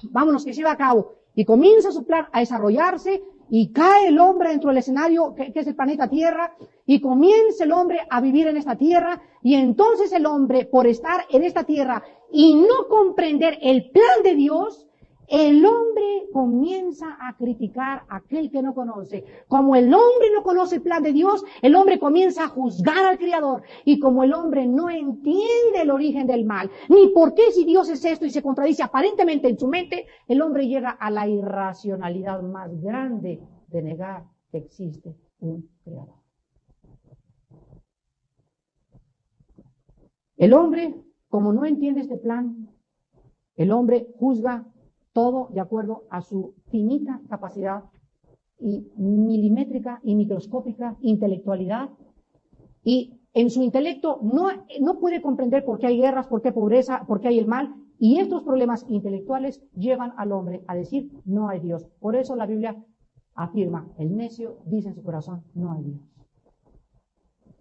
Vámonos, que se lleva a cabo. Y comienza su plan a desarrollarse y cae el hombre dentro del escenario que es el planeta Tierra y comienza el hombre a vivir en esta Tierra y entonces el hombre, por estar en esta Tierra y no comprender el plan de Dios, el hombre comienza a criticar a aquel que no conoce. Como el hombre no conoce el plan de Dios, el hombre comienza a juzgar al Creador. Y como el hombre no entiende el origen del mal, ni por qué si Dios es esto y se contradice aparentemente en su mente, el hombre llega a la irracionalidad más grande de negar que existe un Creador. El hombre, como no entiende este plan, el hombre juzga todo de acuerdo a su finita capacidad y milimétrica y microscópica intelectualidad. Y en su intelecto no puede comprender por qué hay guerras, por qué hay pobreza, por qué hay el mal. Y estos problemas intelectuales llevan al hombre a decir, no hay Dios. Por eso la Biblia afirma, el necio dice en su corazón, no hay Dios.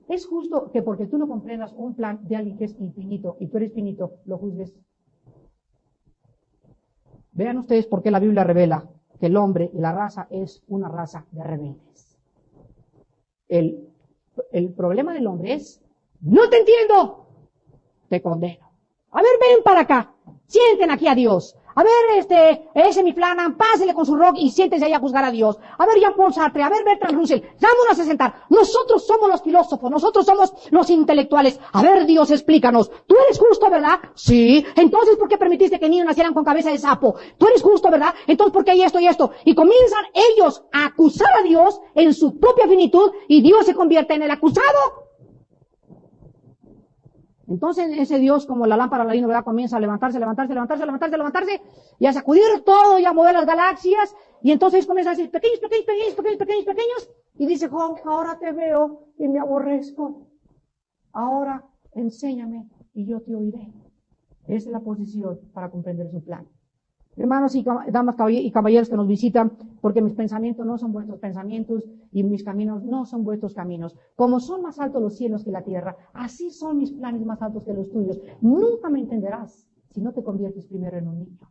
¿Es justo que porque tú no comprendas un plan de alguien que es infinito y tú eres finito, lo juzgues? Vean ustedes por qué la Biblia revela que el hombre y la raza es una raza de rebeldes. El problema del hombre es, no te entiendo, te condeno. A ver, ven para acá, sienten aquí a Dios. A ver, ese mi Flanagan, pásele con su rock y siéntese ahí a juzgar a Dios. A ver, Jean-Paul Sartre, a ver, Bertrand Russell, vámonos a sentar. Nosotros somos los filósofos, nosotros somos los intelectuales. A ver, Dios, explícanos. ¿Tú eres justo, verdad? Sí. Entonces, ¿por qué permitiste que niños nacieran con cabeza de sapo? ¿Tú eres justo, verdad? Entonces, ¿por qué hay esto y esto? Y comienzan ellos a acusar a Dios en su propia finitud y Dios se convierte en el acusado. Entonces ese Dios, como la lámpara Aladino, ¿verdad? Comienza a levantarse y a sacudir todo y a mover las galaxias. Y entonces comienza a decir, pequeños. Y dice, Job, ahora te veo y me aborrezco. Ahora enséñame y yo te oiré. Esa es la posición para comprender su plan. Hermanos y damas y caballeros que nos visitan, porque mis pensamientos no son vuestros pensamientos y mis caminos no son vuestros caminos. Como son más altos los cielos que la tierra, así son mis planes más altos que los tuyos. Nunca me entenderás si no te conviertes primero en un niño.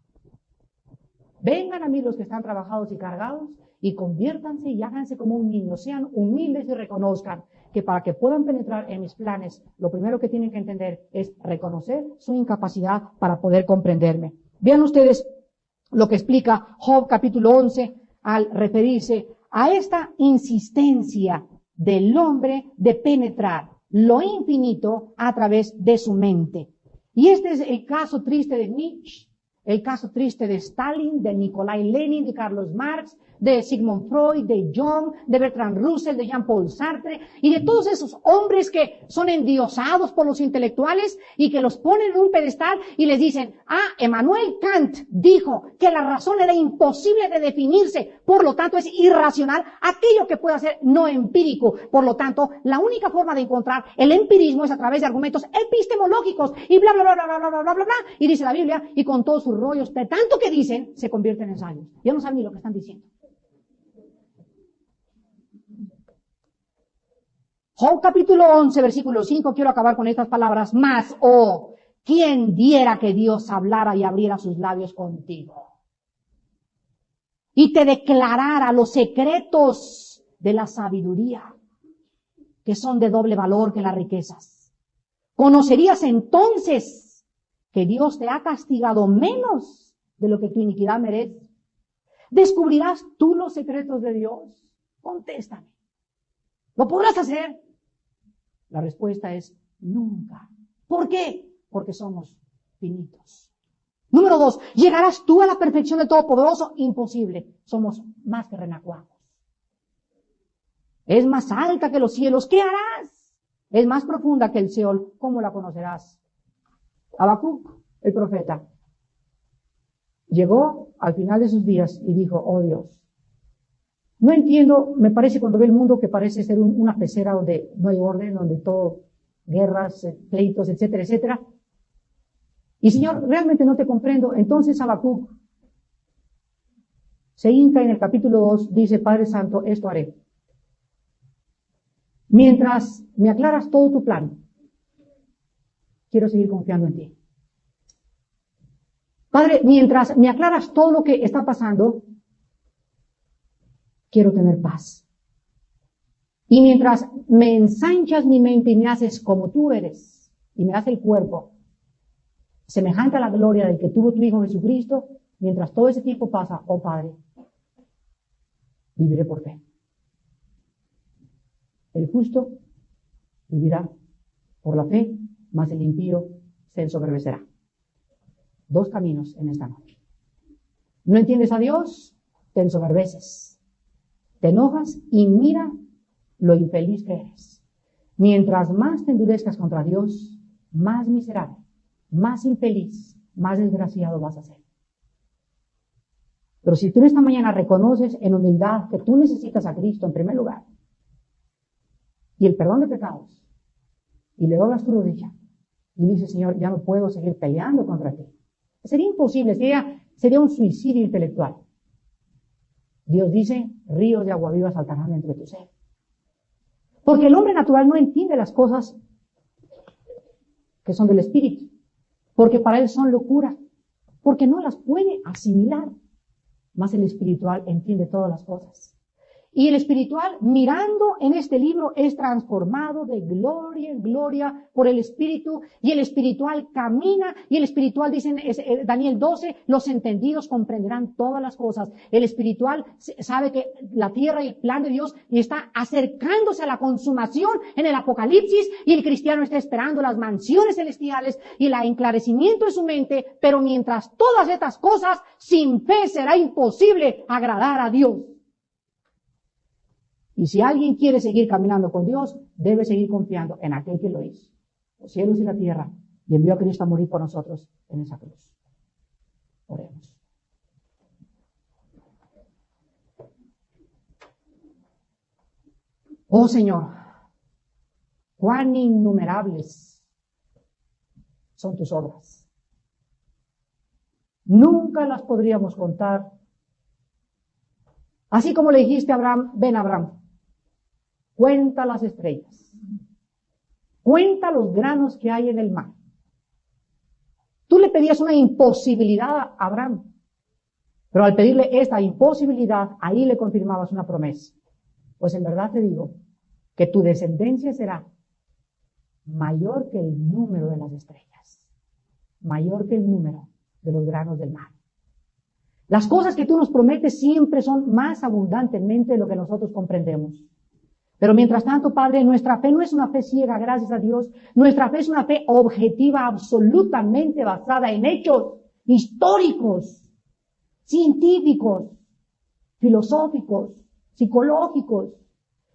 Vengan a mí los que están trabajados y cargados y conviértanse y háganse como un niño. Sean humildes y reconozcan que para que puedan penetrar en mis planes, lo primero que tienen que entender es reconocer su incapacidad para poder comprenderme. Vean ustedes lo que explica Job capítulo 11 al referirse a esta insistencia del hombre de penetrar lo infinito a través de su mente. Y este es el caso triste de Nietzsche, el caso triste de Stalin, de Nikolai Lenin, de Carlos Marx, de Sigmund Freud, de Jung, de Bertrand Russell, de Jean-Paul Sartre, y de todos esos hombres que son endiosados por los intelectuales y que los ponen en un pedestal y les dicen, Emmanuel Kant dijo que la razón era imposible de definirse, por lo tanto es irracional aquello que pueda ser no empírico. Por lo tanto, la única forma de encontrar el empirismo es a través de argumentos epistemológicos y bla, bla, bla, bla, bla, bla, bla, bla, bla, y dice la Biblia, y con todos sus rollos, de tanto que dicen, se convierten en sabios. Ya no saben ni lo que están diciendo. Job capítulo 11, versículo 5, quiero acabar con estas palabras. Mas, ¿quién diera que Dios hablara y abriera sus labios contigo? Y te declarara los secretos de la sabiduría, que son de doble valor que las riquezas. Conocerías entonces que Dios te ha castigado menos de lo que tu iniquidad merece. ¿Descubrirás tú los secretos de Dios? Contéstame. ¿Lo podrás hacer? La respuesta es nunca. ¿Por qué? Porque somos finitos. Número 2, ¿llegarás tú a la perfección del Todopoderoso? Imposible. Somos más que renacuajos. Es más alta que los cielos. ¿Qué harás? Es más profunda que el Seol. ¿Cómo la conocerás? Habacuc, el profeta, llegó al final de sus días y dijo, oh Dios, no entiendo, me parece cuando ve el mundo que parece ser una pecera donde no hay orden, donde todo, guerras, pleitos, etcétera, etcétera. Y Señor, realmente no te comprendo. Entonces Habacuc se hinca en el capítulo 2, dice, Padre Santo, esto haré. Mientras me aclaras todo tu plan, quiero seguir confiando en ti. Padre, mientras me aclaras todo lo que está pasando, quiero tener paz. Y mientras me ensanchas mi mente y me haces como tú eres, y me das el cuerpo, semejante a la gloria del que tuvo tu Hijo Jesucristo, mientras todo ese tiempo pasa, oh Padre, viviré por fe. El justo vivirá por la fe, mas el impío se ensoberbecerá. 2 caminos en esta noche. ¿No entiendes a Dios? Te ensoberbeces. Te enojas y mira lo infeliz que eres. Mientras más te endurezcas contra Dios, más miserable, más infeliz, más desgraciado vas a ser. Pero si tú en esta mañana reconoces en humildad que tú necesitas a Cristo en primer lugar y el perdón de pecados, y le doblas tu rodilla y dices, Señor, ya no puedo seguir peleando contra ti. Sería imposible, sería un suicidio intelectual. Dios dice, ríos de agua viva saltarán entre tu ser. Porque el hombre natural no entiende las cosas que son del espíritu. Porque para él son locura. Porque no las puede asimilar. Mas el espiritual entiende todas las cosas. Y el espiritual, mirando en este libro, es transformado de gloria en gloria por el Espíritu. Y el espiritual camina, y el espiritual, dice Daniel 12, los entendidos comprenderán todas las cosas. El espiritual sabe que la tierra y el plan de Dios está acercándose a la consumación en el Apocalipsis, y el cristiano está esperando las mansiones celestiales y el enclarecimiento de su mente. Pero mientras todas estas cosas, sin fe será imposible agradar a Dios. Y si alguien quiere seguir caminando con Dios, debe seguir confiando en aquel que lo hizo, los cielos y la tierra, y envió a Cristo a morir por nosotros en esa cruz. Oremos. Oh Señor, cuán innumerables son tus obras. Nunca las podríamos contar. Así como le dijiste a Abraham, ven Abraham, cuenta las estrellas, cuenta los granos que hay en el mar. Tú le pedías una imposibilidad a Abraham, pero al pedirle esta imposibilidad, ahí le confirmabas una promesa. Pues en verdad te digo que tu descendencia será mayor que el número de las estrellas, mayor que el número de los granos del mar. Las cosas que tú nos prometes siempre son más abundantemente de lo que nosotros comprendemos. Pero mientras tanto, Padre, nuestra fe no es una fe ciega, gracias a Dios. Nuestra fe es una fe objetiva, absolutamente basada en hechos históricos, científicos, filosóficos, psicológicos.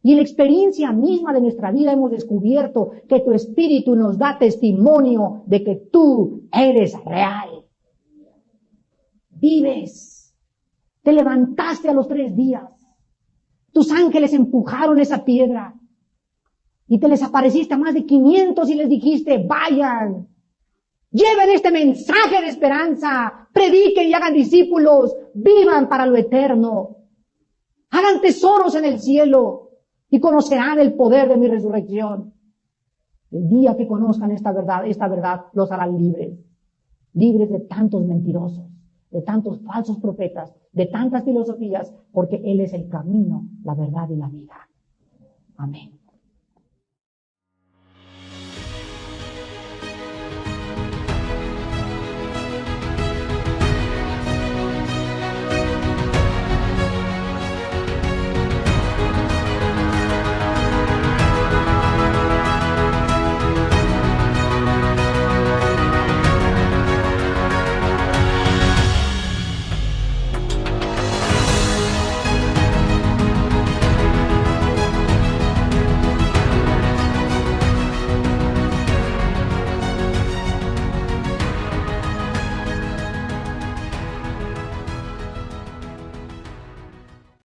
Y en la experiencia misma de nuestra vida hemos descubierto que tu Espíritu nos da testimonio de que tú eres real. Vives. Te levantaste a los 3 días. Tus ángeles empujaron esa piedra y te les apareciste a más de 500 y les dijiste, vayan, lleven este mensaje de esperanza, prediquen y hagan discípulos, vivan para lo eterno, hagan tesoros en el cielo y conocerán el poder de mi resurrección. El día que conozcan esta verdad los harán libres de tantos mentirosos, de tantos falsos profetas, de tantas filosofías, porque Él es el camino, la verdad y la vida. Amén.